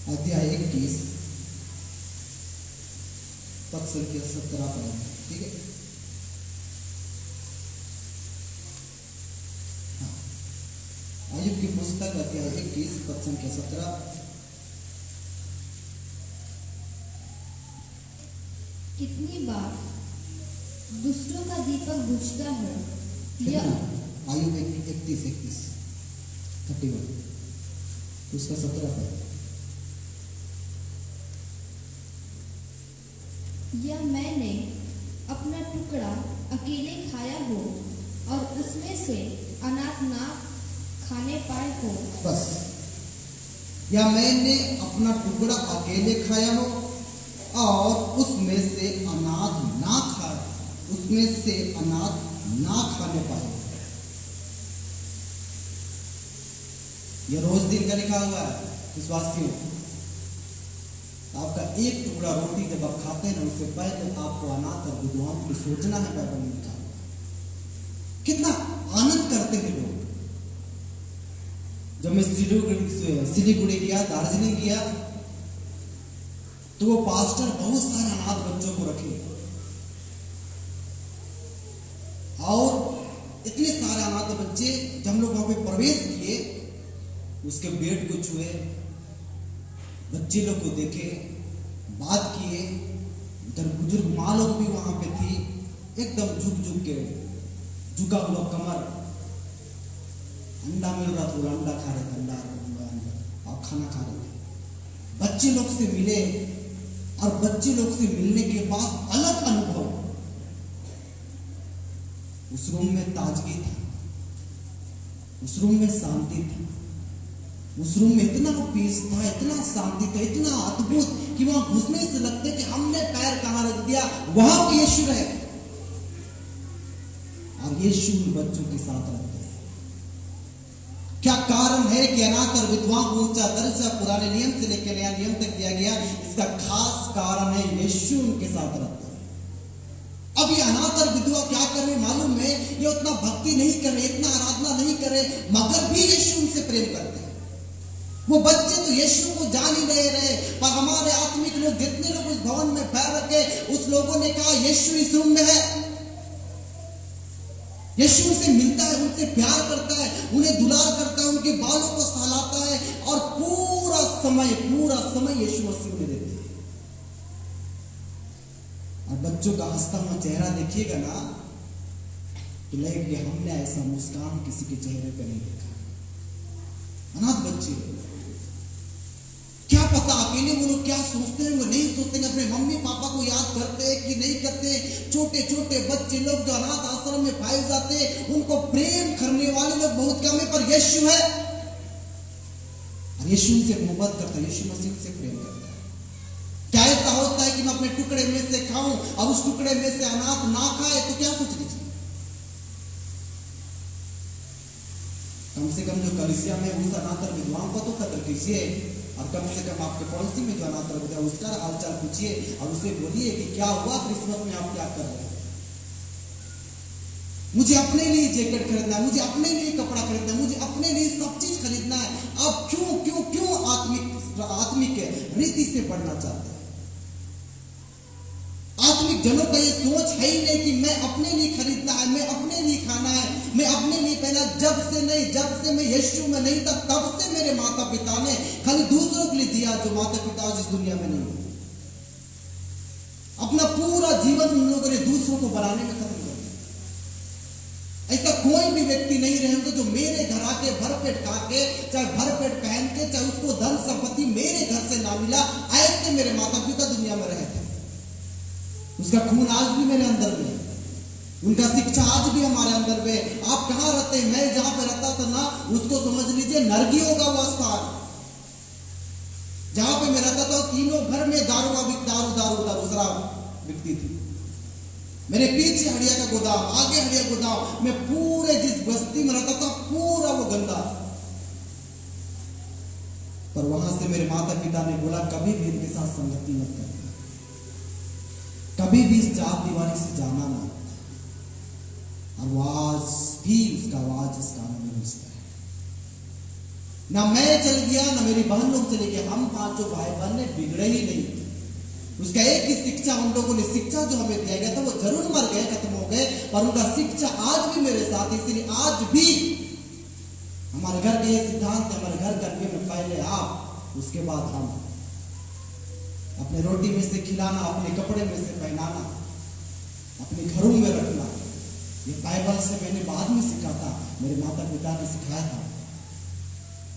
अध्याय 21 पद संख्या 17 पर, ठीक है। हाँ, आयुब की पुस्तक अध्याय 21 पद संख्या 17। कितनी बार दुष्टों का दीपक बुझता है, या आयुब 31 31 उसका 17 है। या मैंने अपना टुकड़ा अकेले खाया हो और उसमें से अनाथ ना खाने पाए हो। बस, या मैंने अपना टुकड़ा अकेले खाया हो और उसमें से अनाथ ना खाए, उसमें से अनाथ ना खाने पाए। यह रोज दिन का लिखा हुआ है विश्वासियों। आपका एक टुकड़ा रोटी जब आप खाते हैं ना, उससे पहले आपको अनाथ और विधवाओं को सोचना है, बाइबल में लिखा। कितना आनंद करते हैं लोग। जब मैं सिलीगुड़ी गया, दार्जिलिंग गया, तो वो पास्टर बहुत सारे अनाथ बच्चों को रखे और इतने सारे अनाथ बच्चे, जब हम लोग वहां पे प्रवेश किए, उसके बेड को छुए, बच्चे लोग को देखे, बात किए। उधर बुजुर्ग माँ लोग भी वहां पे थी, एकदम झुक के, झुका हुआ कमर, अंडा मिल रहा था, अंडा खा रहे थे, अंडा और खाना खा रहे थे। बच्चे लोग से मिले और बच्चे लोग से मिलने के बाद अलग अनुभव। उस रूम में ताजगी थी, उस रूम में शांति थी, उस रूम में इतना पीस था, इतना शांति था, इतना अद्भुत कि वहां घुसने से लगते कि हमने पैर कहां रख दिया, वहां पे यीशु है और यीशु बच्चों के साथ रहते हैं। क्या कारण है कि अनाथ और विधवाओं को ऊंचा दर्जा पुराने नियम से लेकर नया नियम तक दिया गया? इसका खास कारण है यीशु उनके साथ रहता है। अब ये अनाथ और विधवा क्या कर रहे मालूम है? ये उतना भक्ति नहीं कर रहे, इतना आराधना नहीं कर रहे, मगर भी यीशु उनसे प्रेम करते हैं। वो बच्चे तो यीशु को जान ही नहीं रहे, पर हमारे आत्मिक लोग, जितने लोग उस भवन में पैर रखे, उस लोगों ने कहा यीशु इस रूम में है। यीशु उनसे मिलता है, उनसे प्यार करता है, उन्हें दुलार करता है, उनके बालों को सहलाता है और पूरा समय यीशु मसीह में देते हैं। और बच्चों का हंसता हुआ चेहरा देखिएगा ना, तो लगेगा कि हमने ऐसा मुस्कान किसी के चेहरे पर नहीं देखा। अनाथ बच्चे, क्या पता अकेले वो लोग क्या सोचते हैं, वो नहीं सोचते हैं, अपने मम्मी पापा को याद करते हैं कि नहीं करते। छोटे छोटे बच्चे लोग जो अनाथ आश्रम में पाए जाते हैं, उनको प्रेम करने वाले लोग बहुत कम है, पर यीशु है और यीशु से मोहब्बत करता है, यीशु मसीह से प्रेम करता है। क्या ऐसा होता है कि मैं अपने टुकड़े में से खाऊं और उस टुकड़े में से अनाथ ना खाए? तो क्या सोच लीजिए, कम से कम जो कलीसिया में उस अनाथ और विधवाओं का तो कदर कीजिए, और कम से कम आपके पड़ोसी में जो अनाथ और विधवा उसका हालचाल पूछिए और उसे बोलिए कि क्या हुआ, क्रिसमस में आप क्या कर रहे हैं। मुझे अपने लिए जैकेट खरीदना है, मुझे अपने लिए कपड़ा खरीदना है, मुझे अपने लिए सब चीज खरीदना है। आप क्यों क्यों क्यों आत्मिक रीति से बढ़ना चाहते हैं? आत्मिक जनों का ये सोच है ही नहीं कि मैं अपने लिए खरीदना है, मैं अपने लिए खाना है, मैं अपने लिए पहना। जब से मैं यीशु में नहीं था तब से मेरे माता पिता ने खाली दूसरों के लिए दिया, जो माता पिता इस दुनिया में नहीं। अपना पूरा जीवन उन लोगों ने दूसरों को बनाने में खत्म कर दिया। ऐसा कोई भी व्यक्ति नहीं रहेंगे जो मेरे घर आके भरपेट खा के, चाहे भरपेट पहन के, चाहे उसको धन संपत्ति मेरे घर से ना मिला, ऐसे मेरे माता पिता दुनिया में रहे थे। उसका खून आज भी मेरे अंदर में, उनका शिक्षा आज भी हमारे अंदर में। आप कहां रहते हैं? मैं जहां पे रहता था ना, उसको समझ लीजिए नरगियों का वो स्थान। जहां पे मैं रहता था तीनों घर में दारू शराब बिकती थी। मेरे पीछे हड़िया का गोदाम, आगे हड़िया गोदाम। मैं पूरे जिस बस्ती में रहता था पूरा वो गंदा। पर वहां से मेरे माता पिता ने बोला कभी भी इनके साथ संगति मत करना, कभी भी इस चार दीवारी से जाना ना। आवाज भी उसका आवाज इस कान में गूंजता है। ना मैं चल गया ना मेरी बहन लोग चले गए, हम पांचों भाई बहन ने बिगड़े ही नहीं। उसका एक ही शिक्षा, उन लोगों ने शिक्षा जो हमें दिया गया था वो जरूर मर गए, खत्म हो गए, पर उनका शिक्षा आज भी मेरे साथ। इसलिए आज भी हमारे घर का ये सिद्धांत है, हमारे घर करने में पहले आप, उसके बाद हम। अपने रोटी में से खिलाना, अपने कपड़े में से पहनाना, अपने घरों में रखना, ये बाइबल से मैंने बाद में सीखा था, मेरे माता पिता ने सिखाया था।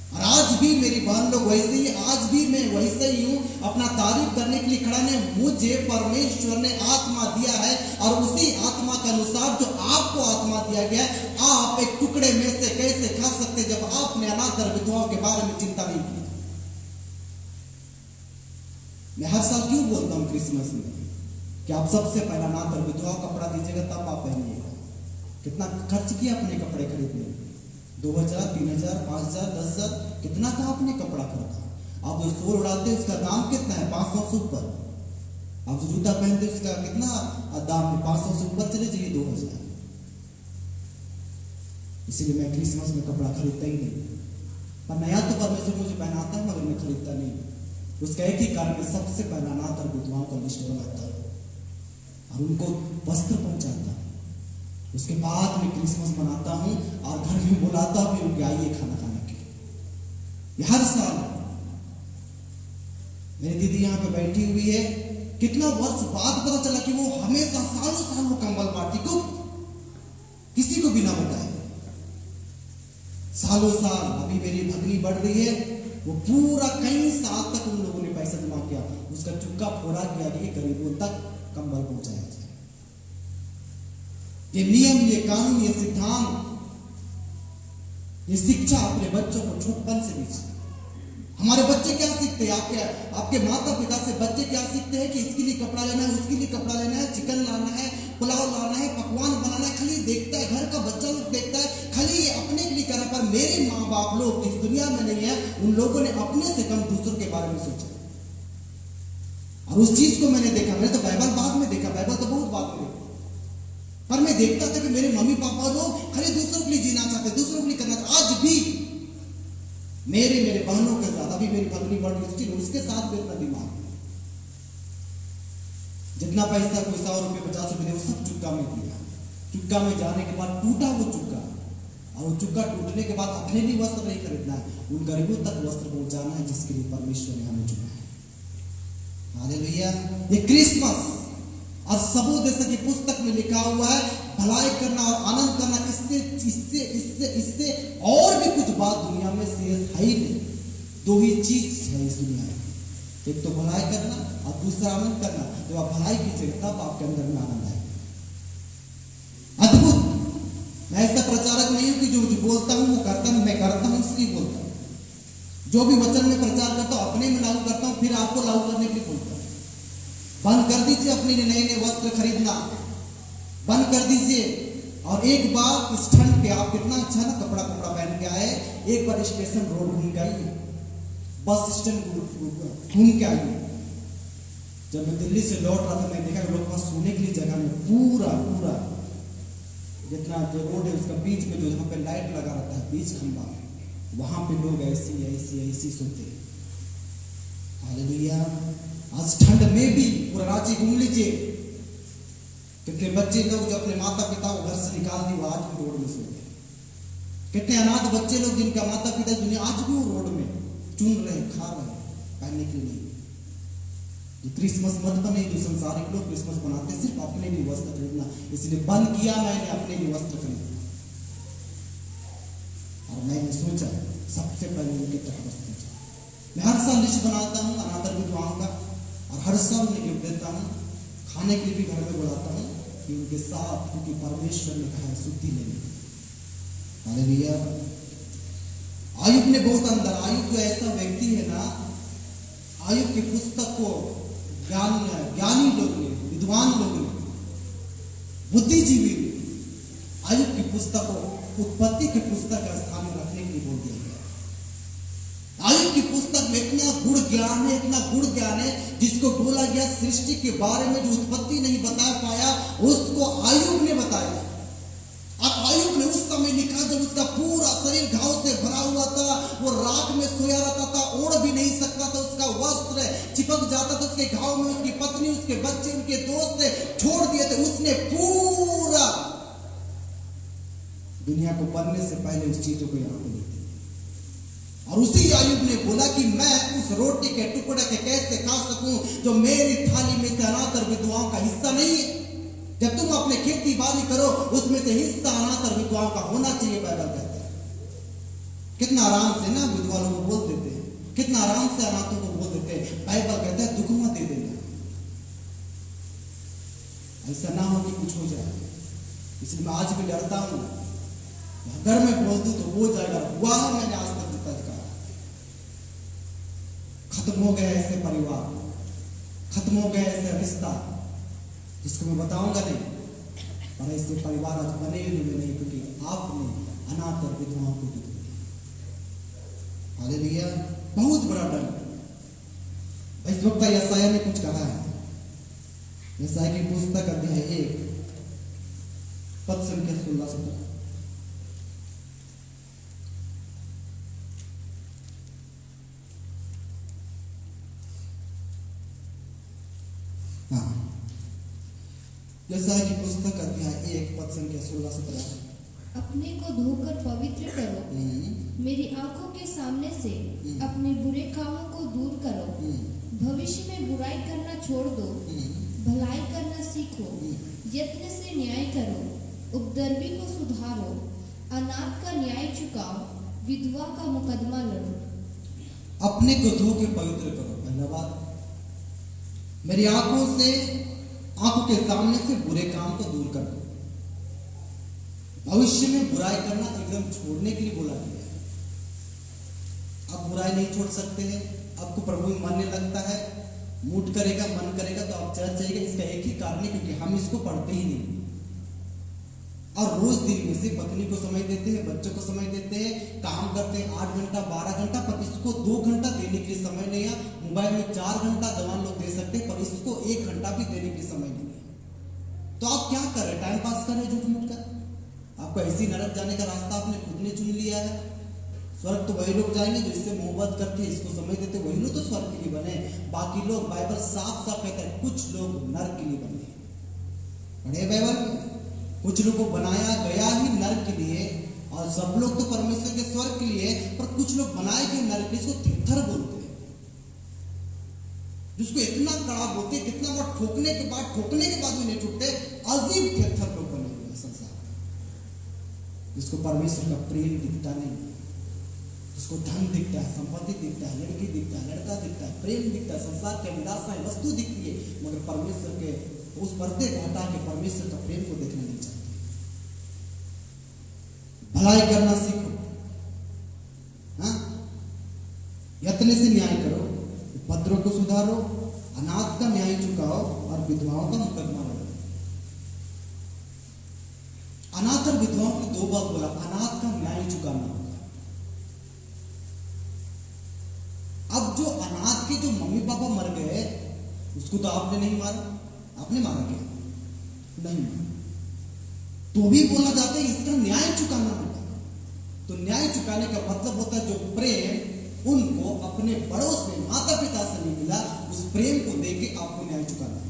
और आज भी मेरी बहन लोग वैसे ही, आज भी मैं वैसे ही हूं। अपना तारीफ करने के लिए खड़ा नहीं। मुझे परमेश्वर ने आत्मा दिया है और उसी आत्मा के अनुसार जो आपको आत्मा दिया गया है, आप एक टुकड़े में से कैसे खा सकते जब आपने अनाथ और विधवाओं के बारे में चिंता नहीं की? मैं हर साल क्यों बोलता हूं क्रिसमस में कि आप सबसे पहला अनाथ और विधवाओं कपड़ा दीजिएगा तब आप पहनिएगा। कितना खर्च किया अपने कपड़े खरीदने में? 2000, 3000, 5000, 10,000, कितना का आपने कपड़ा खरीदा? आप जो शोर उड़ाते हैं उसका दाम कितना है? 500 से ऊपर। आप जो जूता पहनते उसका कितना दाम है? 500 से ऊपर चले जाइए 2000। इसीलिए मैं क्रिसमस में कपड़ा खरीदता ही नहीं। पर नया तो परमेश्वर मुझे पहनाता है, मगर मैं खरीदता नहीं। उसका एक ही कारण है, सबसे पहला अनाथ और विधवाओं का लिस्ट बनाता और उनको वस्त्र पहुंचाता। उसके बाद मैं क्रिसमस मनाता हूं और घर में बुलाता भी हूं कि आइए खाना खाने के लिए। हर साल मेरी दीदी यहां पे बैठी हुई है, कितना वर्ष बाद पता चला कि वो हमेशा सालों साल वो कंबल बांटती, क्यों? किसी को बिना बताए सालों साल। अभी मेरी भगनी बढ़ रही है, वो पूरा कई साल तक उन लोगों ने पैसा जमा किया, उसका चुक्का फोड़ा किया कि गरीबों तक कंबल पहुंचाया जाए। ये नियम, ये कानून, ये सिद्धांत, ये शिक्षा अपने बच्चों को छोटपन से दीजिए। हमारे बच्चे क्या सीखते हैं? आपके माता पिता से बच्चे क्या सीखते हैं कि इसके लिए कपड़ा लेना है, उसके लिए कपड़ा लेना है, चिकन लाना है, पुलाव लाना है, पकवान बनाना है। खाली देखता है, घर का बच्चा लोग देखता है खाली ये अपने के लिए कर रहा। पर मेरे माँ बाप लोग इस दुनिया में नहीं है, उन लोगों ने अपने से कम दूसरों के बारे में सोचा। और उस चीज को मैंने देखा। मैंने तो बाइबल बाद में देखा, बाइबल तो बहुत बाद में देखा, पर मैं देखता था कि मेरे मम्मी पापा लोग खाली दूसरों के लिए जीना चाहते, दूसरों के लिए करना। आज भी मेरे बहनों के साथ, अभी मेरी भगनी बढ़ रही है, उसके साथ भी इतना दिमाग, जितना पैसा कोई 100 रुपये 50 रुपये वो सब चुक्का में दिया। चुक्का में जाने के बाद टूटा वो चुक्का, और वो चुक्का टूटने के बाद अपने लिए वस्त्र नहीं खरीदना है, उन गरीबों तक वस्त्र पहुंचाना है जिसके लिए परमेश्वर ने हमें चुना है। हालेलुया। ये क्रिसमस और सबोदेश की पुस्तक में लिखा हुआ है, भलाई करना और आनंद करना, इससे और भी कुछ बात दुनिया में शेष है ही नहीं। 2 ही चीज है इस दुनिया में, एक तो भलाई करना और दूसरा आनंद करना। जब आप भलाई कीजिएगा तब आपके अंदर में आनंद आएगा। अद्भुत। मैं ऐसा प्रचारक नहीं हूं कि जो बोलता हूं वो करता हूं, मैं करता हूं इसलिए बोलता हूं। जो भी वचन में प्रचार करता हूं अपने में लागू करता हूं, फिर आपको लागू करने के लिए बोलता हूं। बंद कर दीजिए अपने लिए नए वस्त्र खरीदना, बंद कर दीजिए। और एक बार इस ठंड के आप कितना अच्छा ना कपड़ा पहन के आए, एक बार स्टेशन रोड घूम के आइए, बस स्टैंड घूम के आइए। जब मैं दिल्ली से लौट रहा था, मैं देखा लोग वहां सोने के लिए जगह में पूरा जितना जो रोड है उसका बीच में जो जहाँ पे लाइट लगा रहता है बीच खंबा में, वहां पे लोग ऐसी सोते हैं। हालेलुया। आज ठंड में भी पूरा रांची घूम लीजिए, कितने बच्चे लोग जो अपने माता पिता को घर से निकाल दी वो आज भी रोड में सोते हैं। कितने अनाथ बच्चे लोग जिनका माता पिता दुनिया आज भी वो रोड में चुन रहे हैं, खा रहे हैं, पहनने के लिए। जो क्रिसमस मत बने, जो संसारिक लोग क्रिसमस बनाते सिर्फ अपने लिए वस्त्र खरीदना, इसलिए बंद किया मैंने अपने लिए वस्त्र खरीदना। और मैंने सोचा सबसे पहले उनकी तरफ वस्त्र सोचा। मैं हर साल लिस्ट बनाता हूँ अनादर विधवाओं का, और हर साल उन्हें गिफ्ट देता हूँ, खाने के लिए भी घर में बुलाता हूँ कि उनके साथ, क्योंकि परमेश्वर ने कहा है शुद्धि लेने। हालेलुया। आयुब ने बहुत अंदर, आयुब जो ऐसा व्यक्ति है ना, आयुब की पुस्तक को ज्ञानी लोग ने, विद्वान लोग ने, बुद्धिजीवी आयुब की पुस्तक को उत्पत्ति की पुस्तक का स्थान में रखने के लिए बोल दिया गया। आयुब की पुस्तक में इतना गुण ज्ञान है, इतना गुण ज्ञान है, जिसको बोला गया सृष्टि के बारे में जो उत्पत्ति नहीं बता पाया उसको आयुब ने बताया। और आयुब ने उस समय लिखा जब उसका पूरा शरीर घाव से भरा हुआ था, वो राख में सोया रहता था, ओढ़ भी नहीं सकता था, उसका वस्त्र चिपक जाता था उसके घाव में, उसकी पत्नी, उसके बच्चे, उनके दोस्त छोड़ दिए थे। उसने पूरा दुनिया को बनने से पहले उस चीजों को याद ली थी। और उसी आयुब ने बोला कि मैं उस रोटी के टुकड़े के कैसे खा सकूं जो मेरी थाली में से अनाथ और विधवाओं का हिस्सा नहीं है। जब तुम अपने खेती बाड़ी करो उसमें से हिस्सा अनाथ और विधवाओं का होना चाहिए, बाइबल कहता है। कितना आराम से ना विधवा लोगों को बोल देते हैं, कितना आराम से अनाथों को बोल देते हैं। बाइबल कहता है दुगुना दे देना, ऐसा ना हो कि कुछ हो जाए। इसलिए मैं आज भी डरता हूं, अगर मैं बोल दूं तो हो जाएगा। हुआ है मैंने आज तक जितना कहा, खत्म हो गया ऐसे परिवार, खत्म हो गया ऐसे रिश्ता जिसको मैं बताऊंगा नहीं, पर ऐसे परिवार आज बने ही नहीं, क्योंकि आपने अनाथ और विधवाओं को दुख दिया। हालेलुया। बहुत बड़ा दंड। इस वक्त यशायाह ने कुछ कहा है। यशायाह की पुस्तक अध्याय 1 पद संख्या 16-17। हाँ, यशायाह की पुस्तक अध्याय 1 पद संख्या 16-17। अपने को धोकर पवित्र करो, मेरी आंखों के सामने से अपने बुरे कामों को दूर करो। भविष्य में बुराई करना छोड़ दो, भलाई करना सीखो। यत्न से न्याय करो, उपद्रवी को सुधारो, अनाथ का न्याय चुकाओ, विधवा का मुकदमा लड़ो। अपने को धो के पवित्र करो। पहला बात, मेरी आंखों के सामने से बुरे काम को दूर कर दो। भविष्य में बुराई करना एकदम छोड़ने के लिए बोला गया है। आप बुराई नहीं छोड़ सकते हैं, आपको प्रभु मानने लगता है, मूड करेगा, मन करेगा तो आप चर्च जाइएगा। इसका एक ही कारण है, क्योंकि हम इसको पढ़ते ही नहीं और रोज दिन में से पत्नी को समय देते हैं, बच्चों को समय देते हैं, काम करते हैं 8 घंटा 12 घंटा, पर इसको 2 घंटा देने के लिए समय नहीं है। मोबाइल में 4 घंटा जवान लोग दे सकते हैं, पर इसको 1 घंटा भी देने के लिए समय नहीं है। तो आप क्या कर रहे हैं? टाइम पास कर रहे हैं झूठ मूठ कर। आपको ऐसी नरक जाने का रास्ता आपने खुद ने चुन लिया है। स्वर्ग तो वही लोग जाएंगे जो इससे मोहब्बत करके इसको समय देते, वही लोग तो स्वर्ग के लिए बने। बाकी लोग, बाइबल साफ साफ कहता है, कुछ लोग नरक के लिए बने। पढ़े बाइबल में, कुछ लोग को बनाया गया ही नरक के लिए, और सब लोग तो परमेश्वर के स्वर्ग के लिए, पर कुछ लोग बनाए गए नरक के लिए। इसको थिरथर बोलते हैं, जिसको इतना कड़ा बोलते, कितना बार ठोकने के बाद भी नहीं छूटते। अजीब थिरथर लोग बने हुए हैं संसार में, जिसको परमेश्वर का प्रेम दिखता नहीं, जिसको धन दिखता है, संपत्ति दिखता है, लड़की दिखता है, लड़का दिखता है, प्रेम दिखता है, संसार के विलासाएं, वस्तु दिखती है, मगर परमेश्वर के उस पर्दे को हटा के परमेश्वर का प्रेम को देखना नहीं चाहते। भलाई करना सीखो, हाँ, यत्न से न्याय करो, उपद्रव को सुधारो, अनाथ का न्याय चुकाओ और विधवाओं का मुकदमा लड़ो। अनाथ और विधवाओं की 2 बात बोला। अनाथ का न्याय चुकाना होगा। अब जो अनाथ के जो मम्मी पापा मर गए, उसको तो आपने नहीं मारा, आपने मारा क्या? नहीं मारा। तो भी बोला जाता है इसका न्याय चुकाना होगा। तो न्याय चुकाने का मतलब होता है जो प्रेम उनको अपने बड़ों से, माता पिता से नहीं मिला, उस प्रेम को देके आपको न्याय चुकाना है।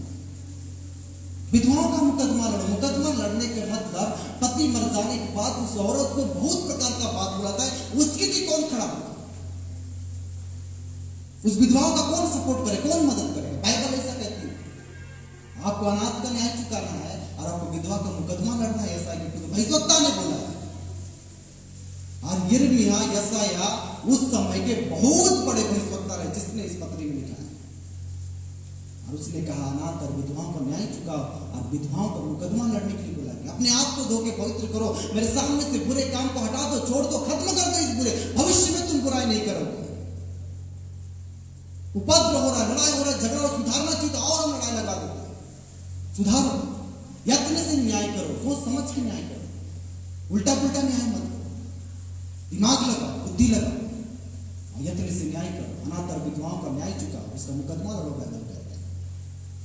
विधवाओं का मुकदमा लड़ो। मुकदमा लड़ने के मतलब पति मर जाने के बाद उस औरत को बहुत प्रकार का बात बुलाता है, उसके लिए कौन खड़ा होगा? उस विधवाओं का कौन सपोर्ट करे, कौन मदद करेगा? बाइबल ऐसा कहती है आपको अनाथ का न्याय चुकाना है और आपको विधवा का मुकदमा लड़ना है। ऐसा क्योंकि भविष्यवक्ता ने बोला है। और यिर्मयाह, यशायाह उस समय के बहुत बड़े भविष्यवक्ता रहे जिसने इस पत्री में लिखा है। और उसने कहा अनाथ और विधवाओं का न्याय चुकाओ और विधवाओं का मुकदमा लड़ने के लिए बोला कि अपने आप को धो के पवित्र करो, मेरे सामने से बुरे काम को हटा दो, छोड़ दो, खत्म कर दो इस बुरे, भविष्य में तुम बुराई नहीं करोगे। उपद्रव हो रहा है, लड़ाई हो रहा है, झगड़ा हो, सुधारना चाहिए तो और लड़ाई लगा देते हैं। सुधारो, यत्न से न्याय करो, सोच समझ के न्याय करो, उल्टा पुल्टा न्याय मत करो, दिमाग लगाओ, बुद्धि लगाओ और यत्न से न्याय करो। अनाथ और विधवाओं का न्याय चुकाओ, उसका मुकदमा लड़ो। पैदल कहते हैं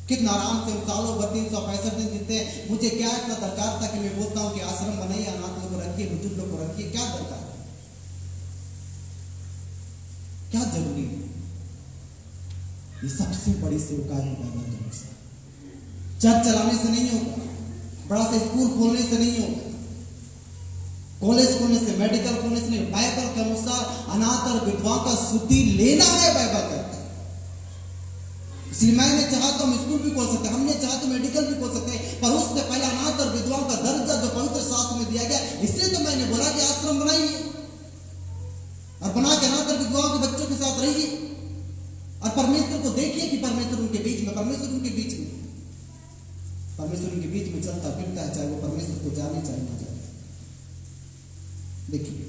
कितना आराम से सालों भर 365 दिन जीते। मुझे क्या इतना दरकार था कि मैं बोलता हूं कि आश्रम बनाइए, अनाथ लोगों को रखिए, बुजुर्ग लोगों को रखिए, क्या दरकार है, क्या जरूरी है? ये सबसे बड़ी सेवकाई है बाइबल के अनुसार। चर्च चलाने से नहीं होगा, बड़ा सा स्कूल खोलने से नहीं होगा, कॉलेज खोलने से, मेडिकल खोलने से नहीं। बाइबल के अनुसार अनाथ और विधवाओं का सुधि लेना है, बाइबल कहता है। इसलिए मैंने चाहा तो हम स्कूल भी खोल सकते हैं, हमने चाहा तो मेडिकल भी खोल सकते हैं, पर उससे पहले अनाथ और विधवाओं का दर्जा जो पवित्र शास्त्र में दिया गया, इसलिए तो मैंने बोला कि आश्रम बनाइए और बना के अनाथ और विधवाओं के बच्चों के साथ रहिए और परमेश्वर को देखिए कि परमेश्वर उनके बीच में, परमेश्वर उनके बीच में, परमेश्वर उनके बीच में चलता फिरता है, चाहे वो परमेश्वर को जाने चाहे ना जाने। देखिए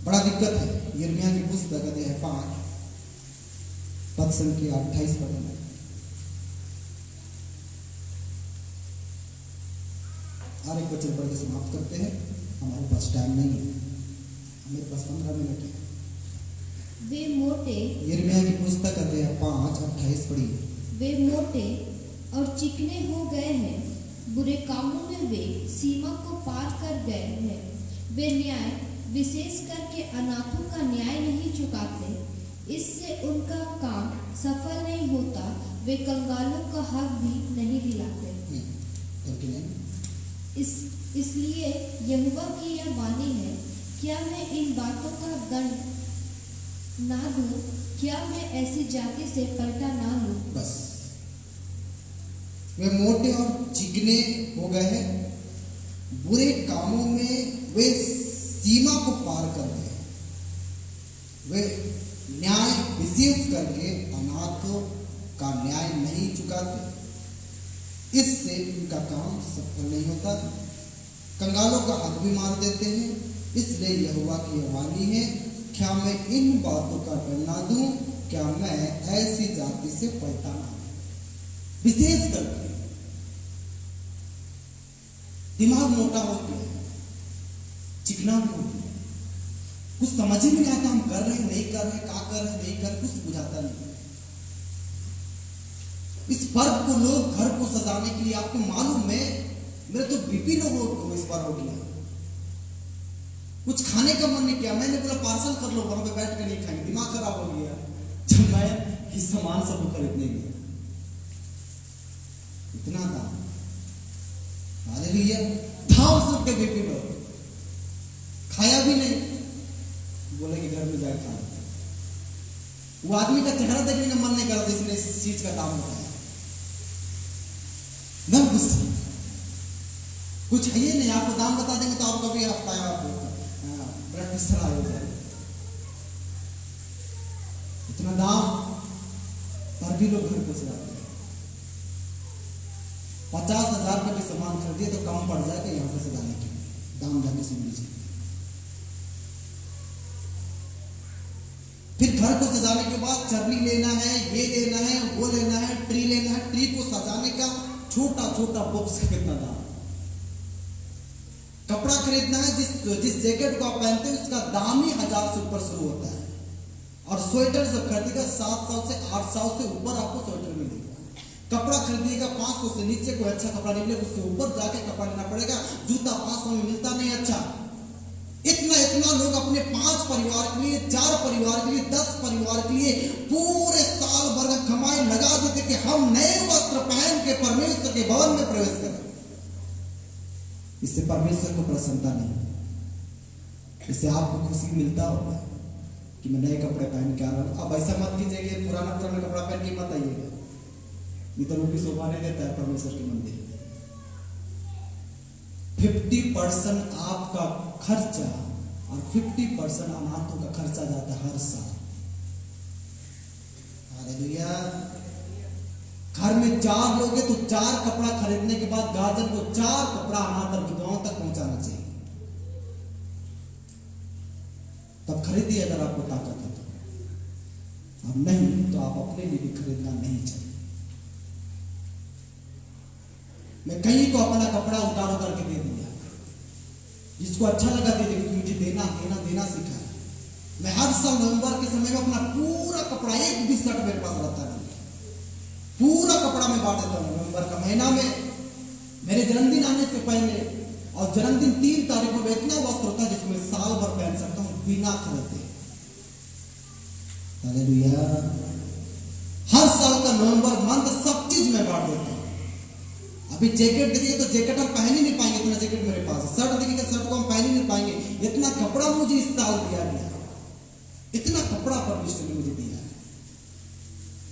बड़ा दिक्कत है। यिर्मयाह की पुस्तक अध्याय 5 पद संख्या 28 पद में और एक वचन पढ़ के समाप्त करते हैं। हमारे पास टाइम नहीं है, हमारे पास 15 मिनट है। वे मोटे, यिर्मयाह की पुस्तक अध्याय 5 28 पढ़िए। वे मोटे और चिकने हो गए हैं, बुरे कामों में वे सीमा को पार कर गए हैं। वे न्याय, विशेष करके अनाथों का न्याय नहीं चुकाते, इससे उनका काम सफल नहीं होता। वे कंगालों का हक भी नहीं दिलाते। इसलिए यहोवा की यह वाणी है, क्या मैं इन बातों का दंड ना दूं? क्या मैं ऐसी जाति से पलटा ना लूं? बस वे मोटे और चिकने हो गए हैं, बुरे कामों में वे सीमा को पार कर गए, वे न्याय विशेष करके अनाथों का न्याय नहीं चुकाते, इससे उनका काम सफल नहीं होता। कंगालों का हक भी मार देते हैं। इसलिए यहोवा की वाणी है, क्या मैं इन बातों का दंड ना दूं? क्या मैं ऐसी जाति से पलटा ना? विशेष करके दिमाग मोटा हो गया, चिकना भी हो गया, कुछ समझ ही नहीं आता हम कर रहे हैं नहीं कर रहे, क्या कर रहे नहीं कर रहे, कुछ बुझाता नहीं। इस पर्व को लोग घर को सजाने के लिए, आपको मालूम है मेरे तो बीपी लोगों को इस बार हो गया, कुछ खाने का मन नहीं किया, मैंने बोला पार्सल कर लो, वहां पे बैठ कर नहीं खाएंगे, दिमाग खराब हो गया जब मैं ये सामान सब खरीदने गया। इतना दाम, हालेलुया, धाम सबके बीपी बढ़, खाया भी नहीं, बोले कि घर में जाए खाना। वो आदमी का चेहरा देखने का मन नहीं कर रहा जिसने इस चीज का दाम बताया। न गुस्सा, कुछ है ये नहीं, आपको दाम बता देंगे तो आपका भी हफ्ता ब्लड प्रेशर आ जाए। इतना दाम पर भी लोग घर को सजाते हैं। 50,000 का भी सामान खरीदिए तो कम पड़ जाएगा यहाँ पर सजाने के दाम, जाके सुन लीजिए। फिर घर को सजाने के बाद चरनी लेना है, ये लेना है, वो लेना है, ट्री लेना है, ट्री को सजाने का छोटा छोटा बॉक्स का कितना दाम। कपड़ा खरीदना है, जिस जैकेट को आप पहनते हैं उसका दाम ही 1000 से ऊपर शुरू होता है। और स्वेटर जब खरीदेगा 700 से 800 से ऊपर आपको स्वेटर मिलेगा। कपड़ा खरीदिएगा 500 से नीचे कोई अच्छा कपड़ा नहीं मिलेगा, उससे ऊपर जाके कपड़ा लेना पड़ेगा। जूता 500 में मिलता नहीं अच्छा। इतना लोग अपने 5 परिवार के लिए, 4 परिवार के लिए, 10 परिवार के लिए पूरे साल भर का कमाई लगा देते कि हम नए वस्त्र पहन के परमेश्वर के भवन में प्रवेश करें। इससे परमेश्वर को प्रसन्नता नहीं, इससे आपको खुशी मिलता होगा कि मैं नए कपड़े पहन के आ रहा हूं। अब ऐसा मत कीजिए कि पुराना कपड़ा पहन के मत आइएगा, इधर वो भी शोभा नहीं देता है परमेश्वर के मंदिर में। 50% आपका खर्चा और 50% अनाथों का खर्चा जाता है हर साल। हालेलुया। घर में 4 लोग हैं तो 4 कपड़ा खरीदने के बाद गार्जियन को 4 कपड़ा अनाथ और विधवाओं तक पहुंचाना चाहिए। तब खरीदिए अगर आपको ताकत है तो, अब नहीं तो आप अपने लिए भी खरीदना नहीं चाहिए। मैं कहीं को अपना कपड़ा उतार के दे दिया, जिसको अच्छा लगा दे दिया, मुझे देना सीखा है। मैं हर साल नवंबर के समय में अपना पूरा कपड़ा, एक भी शर्ट मेरे पास रहता नहीं, पूरा कपड़ा मैं बांट देता हूँ। नवंबर का महीना में मेरे जन्मदिन आने से पहले और जन्मदिन 3 तारीख को इतना वस्त्र होता है जिसमें साल भर पहन सकता हूँ बिना खरीदे। हालेलुया। हर साल का नवंबर मंथ सब चीज मैं बांट देता हूँ। अभी जैकेट देखिए तो जैकेट हम पहन ही नहीं पाएंगे, इतना जैकेट मेरे पास है। शर्ट देखिए शर्ट को हम पहन ही नहीं पाएंगे, इतना कपड़ा मुझे इस साल दिया गया, इतना कपड़ा परमेश्वर ने मुझे दिया है।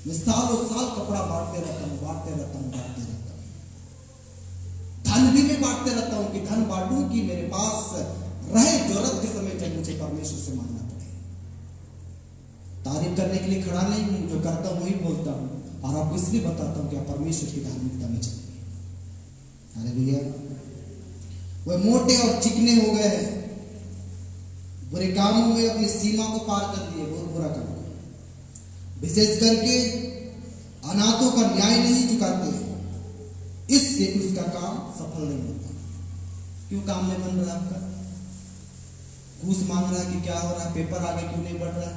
मैं सालों साल कपड़ा बांटते रहता हूँ। धन भी मैं बांटते रहता हूँ कि धन बांटूं कि मेरे पास रहे जरूरत के समय जब मुझे परमेश्वर से मांगना पड़े। तारीफ करने के लिए खड़ा नहीं हूं, जो करता हूं वही बोलता हूं, और आपको इसलिए बताता हूं कि आप परमेश्वर की धार्मिकता में चलिए। हालेलुया। वह मोटे और चिकने हो गए हैं, बुरे कामों में अपनी सीमा को पार कर दिए, बहुत बुरा काम। विशेष करके अनाथों का न्याय नहीं चुकाते, इससे उसका काम सफल नहीं होता। क्यों काम नहीं बन रहा आपका? घूस मांग रहा है कि क्या हो रहा है? पेपर आगे क्यों नहीं बढ़ रहा है?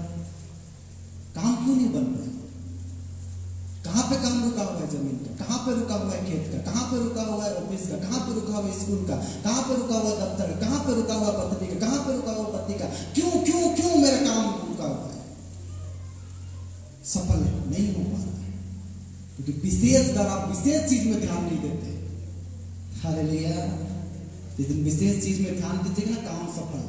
काम क्यों नहीं बन रहा है? कहां पे काम रुका हुआ है? जमीन का कहां पे रुका हुआ है? खेत का कहां पे रुका हुआ है? ऑफिस का कहां पे रुका हुआ है? स्कूल का कहां पे रुका हुआ है? दफ्तर का कहां पे रुका हुआ है? पत्नी का कहां पे रुका हुआ है? पति का क्यों मेरा काम रुका हुआ है? सफल नहीं हो पा रहा है क्योंकि विशेषकर आप विशेष चीज में ध्यान नहीं देते। हालेलुया। जिस दिन विशेष चीज में ध्यान दीजिएगा ना, काम सफल।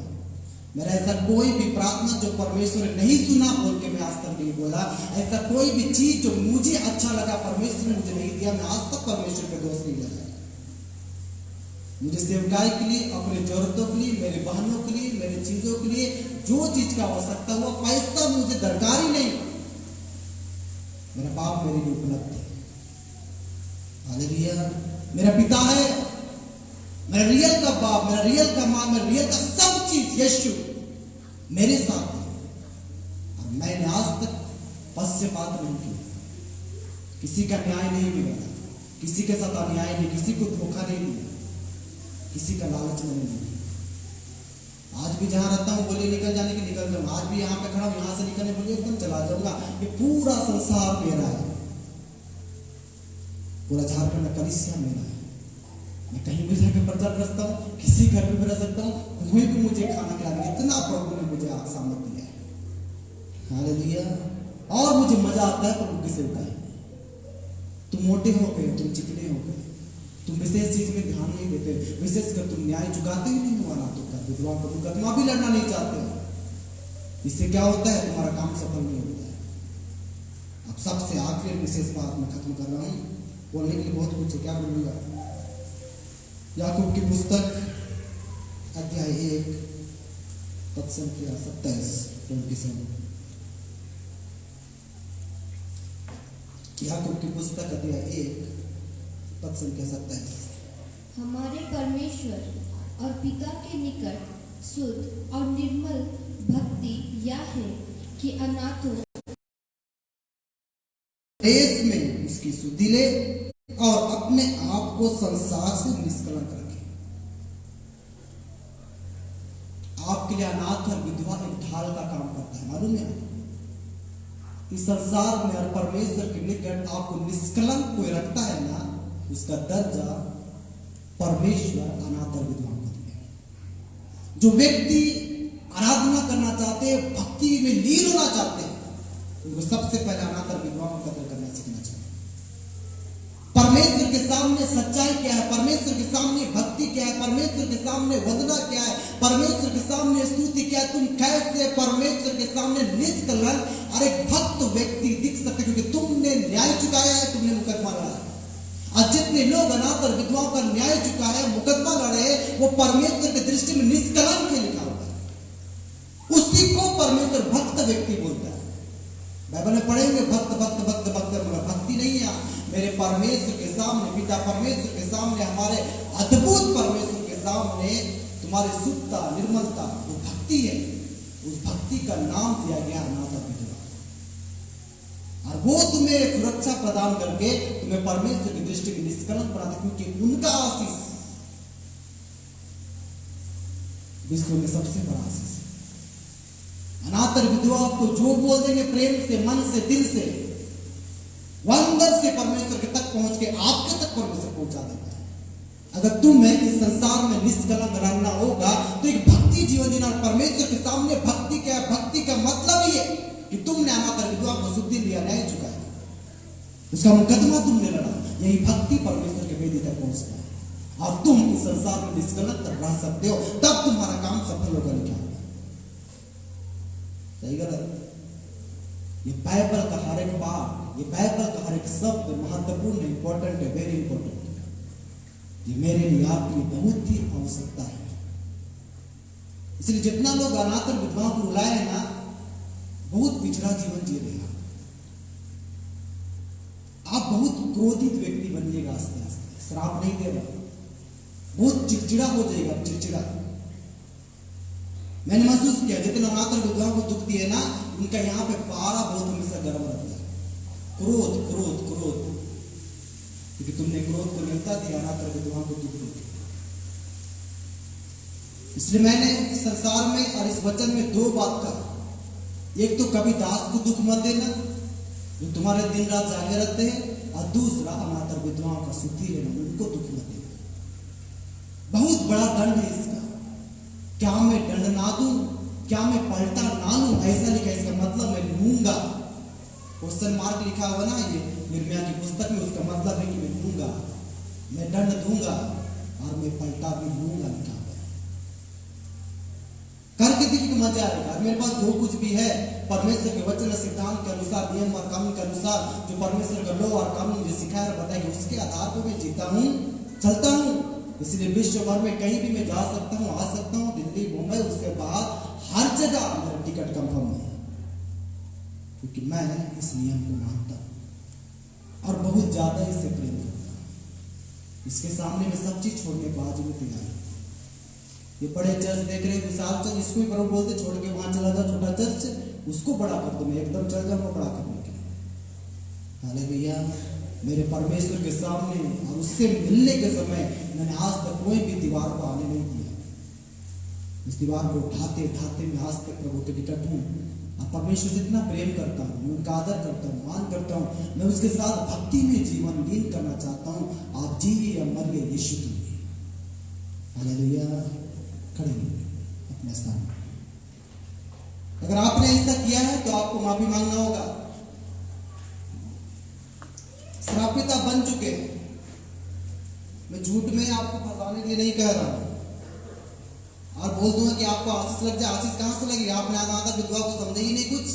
मेरा ऐसा कोई भी प्रार्थना जो परमेश्वर ने नहीं सुना बोल के मैं आज तक नहीं बोला, ऐसा कोई भी चीज जो मुझे अच्छा लगा परमेश्वर ने मुझे नहीं दिया, मैं आज तक परमेश्वर पे दोष नहीं लगाया। मुझे सेवकाई के लिए, अपनी जरूरतों के लिए, मेरी बहनों के लिए, मेरी चीजों के लिए जो चीज का आवश्यकता हुआ, पैसा मुझे दरकार ही नहीं। मेरा बाप मेरे लिए उपलब्ध है। हालेलुया। मेरा पिता है, मेरा रियल का बाप, मेरा रियल का मां, मेरा रियल का सब चीज यीशु मेरे साथ है। और मैंने आज तक पश्चाताप नहीं किया, किसी का न्याय नहीं मिला, किसी के साथ अन्याय नहीं, किसी को धोखा नहीं दिया, किसी का लालच नहीं दिया। आज भी जहां रहता हूं बोलिए निकल जाने की निकल जाऊंगा। आज भी यहाँ पे खड़ा हूं, यहां से निकलने बोलिए एकदम चला जाऊंगा। ये पूरा संसार मेरा है, पूरा झारखंड का कलिसिया मेरा है। मैं कहीं भी जाकर प्रचार करता हूँ, किसी घर में रह सकता हूँ, कोई भी मुझे खाना खिलाने, इतना प्रभु ने मुझे सामर्थ दिया है। हालेलुया। और मुझे मजा आता है प्रभु की सेवकाई। तुम मोटे हो गए, तुम चिकने हो गए, तुम विशेष चीज में ध्यान नहीं देते, विशेषकर तुम न्याय चुकाते ही नहीं हो अनाथों का, विधवाओं का मुकदमा भी लड़ना नहीं चाहते हो। इससे क्या होता है? तुम्हारा काम सफल नहीं होता है। अब सबसे आखिरी विशेष बात मैं खत्म कर रहा हूँ, बोलने के लिए बहुत कुछ है, क्या बोलूंगा। याकूब की पुस्तक अध्याय 1 पद संख्या 27। याकूब की पुस्तक अध्याय 1 पद संख्या 27। हमारे परमेश्वर और पिता के निकट शुद्ध और निर्मल भक्ति यह है कि अनाथों देश में उसकी शुद्धि ले और अपने आप को संसार से निष्कलंक रखे। आपके लिए अनाथ और विधवा एक ढाल का काम करता है, मालूम है? इस संसार में और परमेश्वर के निकट आपको निष्कलंक कोई रखता है ना, उसका दर्जा परमेश्वर अनाथ और विधवा को दिया। जो व्यक्ति आराधना करना चाहते हैं, भक्ति में लीन होना चाहते हैं, उनको सबसे पहले अनाथ और विधवा को कदर करना सीखना चाहिए। परमेश्वर के सामने सच्चाई क्या है, परमेश्वर के सामने भक्ति क्या है, परमेश्वर के सामने वंदना क्या है, परमेश्वर के सामने स्तुति क्या है, तुम कैसे परमेश्वर के सामने निष्कलंक और एक भक्त व्यक्ति दिख सकते, क्योंकि तुमने न्याय चुकाया है, तुमने मुकदमा लड़ा है। और जितने लोग अनाथ और विधवाओं का न्याय चुका है, मुकदमा लड़े, वो परमेश्वर की दृष्टि में निष्कलंक है लिखा हुआ है। उसी को परमेश्वर भक्त व्यक्ति बोलता है। बाइबल में पढ़ेंगे भक्त भक्त भक्त भक्त, मगर भक्ति नहीं है। मेरे परमेश्वर के सामने, पिता परमेश्वर के सामने, हमारे अद्भुत परमेश्वर के सामने तुम्हारी शुद्धता, निर्मलता, वो भक्ति है। उस भक्ति का नाम दिया गया अनाथ और विधवा, और वो तुम्हें सुरक्षा प्रदान करके तुम्हें परमेश्वर की दृष्टि में निष्कलंक बनाते, क्योंकि उनका आशीष विश्व में सबसे बड़ा आशीष। अनाथ और विधवा को जो बोल देंगे प्रेम से, मन से, दिल से, वह अंदर से परमेश्वर के तक पहुंच के आपके तक परमेश्वर पहुंचा देता है। अगर तुम्हें इस संसार में निष्कलंक रहना होगा तो एक भक्ति जीवन जीना। परमेश्वर के सामने भक्ति क्या है? भक्ति का मतलब ही है कि तुमने अनाथ और विधवा को शुद्धि लिया, न्याय चुकाया, उसका मुकदमा तुमने लड़ा। यही भक्ति परमेश्वर के वेदी तक पहुंचता है और तुम इस संसार में निष्कलंक रह सकते हो, तब तुम्हारा काम सफल होगा। क्या सही गलत? ये बाइबल का हर एक पाठ, ये बाइबल का हर एक शब्द महत्वपूर्ण, इंपॉर्टेंट है, वेरी इंपॉर्टेंट। ये मेरे लिए, आपके लिए बहुत ही आवश्यकता है। इसलिए जितना लोग अनाथ और विधवाओं को रुलाए हैं ना, बहुत पिछड़ा जीवन जी रहे हैं। आप बहुत क्रोधित व्यक्ति बनिएगा, आस्ते आस्ते। श्राप नहीं दे रहा, बहुत चिड़चिड़ा हो जाएगा, चिड़चिड़ा। मैंने महसूस किया जितने अनाथ और विधवाओं को दुख दिए ना, उनका यहाँ पे पारा बहुत हमेशा गर्म रहता है। क्रोध क्रोध क्रोध, क्योंकि तुमने क्रोध को न्योता दिया, अनाथ और विधवाओं को दुख दिया। इसलिए मैंने इस संसार में और इस वचन में दो बात कहा। एक तो कभी दास को दुख मत देना जो तुम्हारे दिन रात जागे रहते हैं, और दूसरा अनाथ और विधवाओं का सुखी लेना, उनको दुख मत देना। बहुत बड़ा दंड है इसका। क्या मैं दंड ना दूं? क्या मैं पलटा ना लूं? ऐसा लिखा, इसका मतलब मैं लूंगा। क्वेश्चन मार्क लिखा हुआ ना ये निर्मया की पुस्तक में, उसका मतलब है कि मैं लूंगा, मैं दंड दूंगा और मैं पलटा भी लूंगा लिखा हुआ। करके देखिए कि मजा आएगा। मेरे पास जो कुछ भी है परमेश्वर के वचन सिद्धांत के अनुसार, नियम और कानून के अनुसार, जो परमेश्वर का लॉ और कानून मुझे सिखाया और बताया, उसके आधार पर मैं जीता हूँ, चलता हूँ। इसलिए विश्व भर में कहीं भी मैं जा सकता हूँ, आ सकता हूँ, दिल्ली, मुंबई, उसके बाद हर जगह मेरा टिकट कंफर्म है, क्योंकि मैं इस नियम को मानता हूँ और बहुत ज्यादा इससे प्रेम करता हूँ। इसके सामने मैं सब चीज छोड़ने को आज में तैयार हूँ। ये बड़े चर्च देख रहे हैं, विशाल चर्च, इसको भी प्रभु बोलते छोड़ के वहां चला जाओ, छोटा चर्च उसको बड़ा कर दो, मैं एकदम चल जाऊंगा बड़ा करने के लिए। हालेलुया। मेरे परमेश्वर के सामने और उससे मिलने के समय मैंने आज तक कोई भी दीवार को आने नहीं दिया। इस दीवार को उठाते उठाते मैं आज तक प्रभु के निकट हूँ और परमेश्वर से इतना प्रेम करता हूँ, मैं उनका आदर करता हूँ, मान करता हूँ। मैं उसके साथ भक्ति में जीवन लीन करना चाहता हूँ। आप जिए या मरिए यीशु के लिए। हालेलुया। खड़े अपने स्थान पर। अगर आपने ऐसा किया है तो आपको माफी मांगना होगा। श्रापित आप बन चुके हैं। मैं झूठ में आपको फंसाने के लिए नहीं कह रहा हूं और बोल दूंगा कि आपको आशीष लग जाए। आशीष कहां से लगेगी? आपने अनाथ और विधवा को समझे ही नहीं कुछ।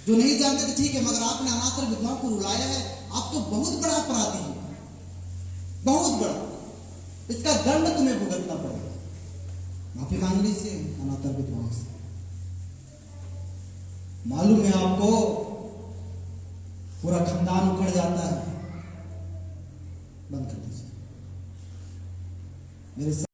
जो नहीं जानते थे ठीक है, मगर आपने अनाथ और विधवा को रुलाया है, आप तो बहुत बड़ा अपराधी है, बहुत बड़ा। इसका दंड तुम्हें भुगतना पड़ेगा। माफी मांग लीजिए अनाथ और विधवाओं से। मालूम है आपको, पूरा खानदान उखड़ जाता है। बंद कर दीजिए मेरे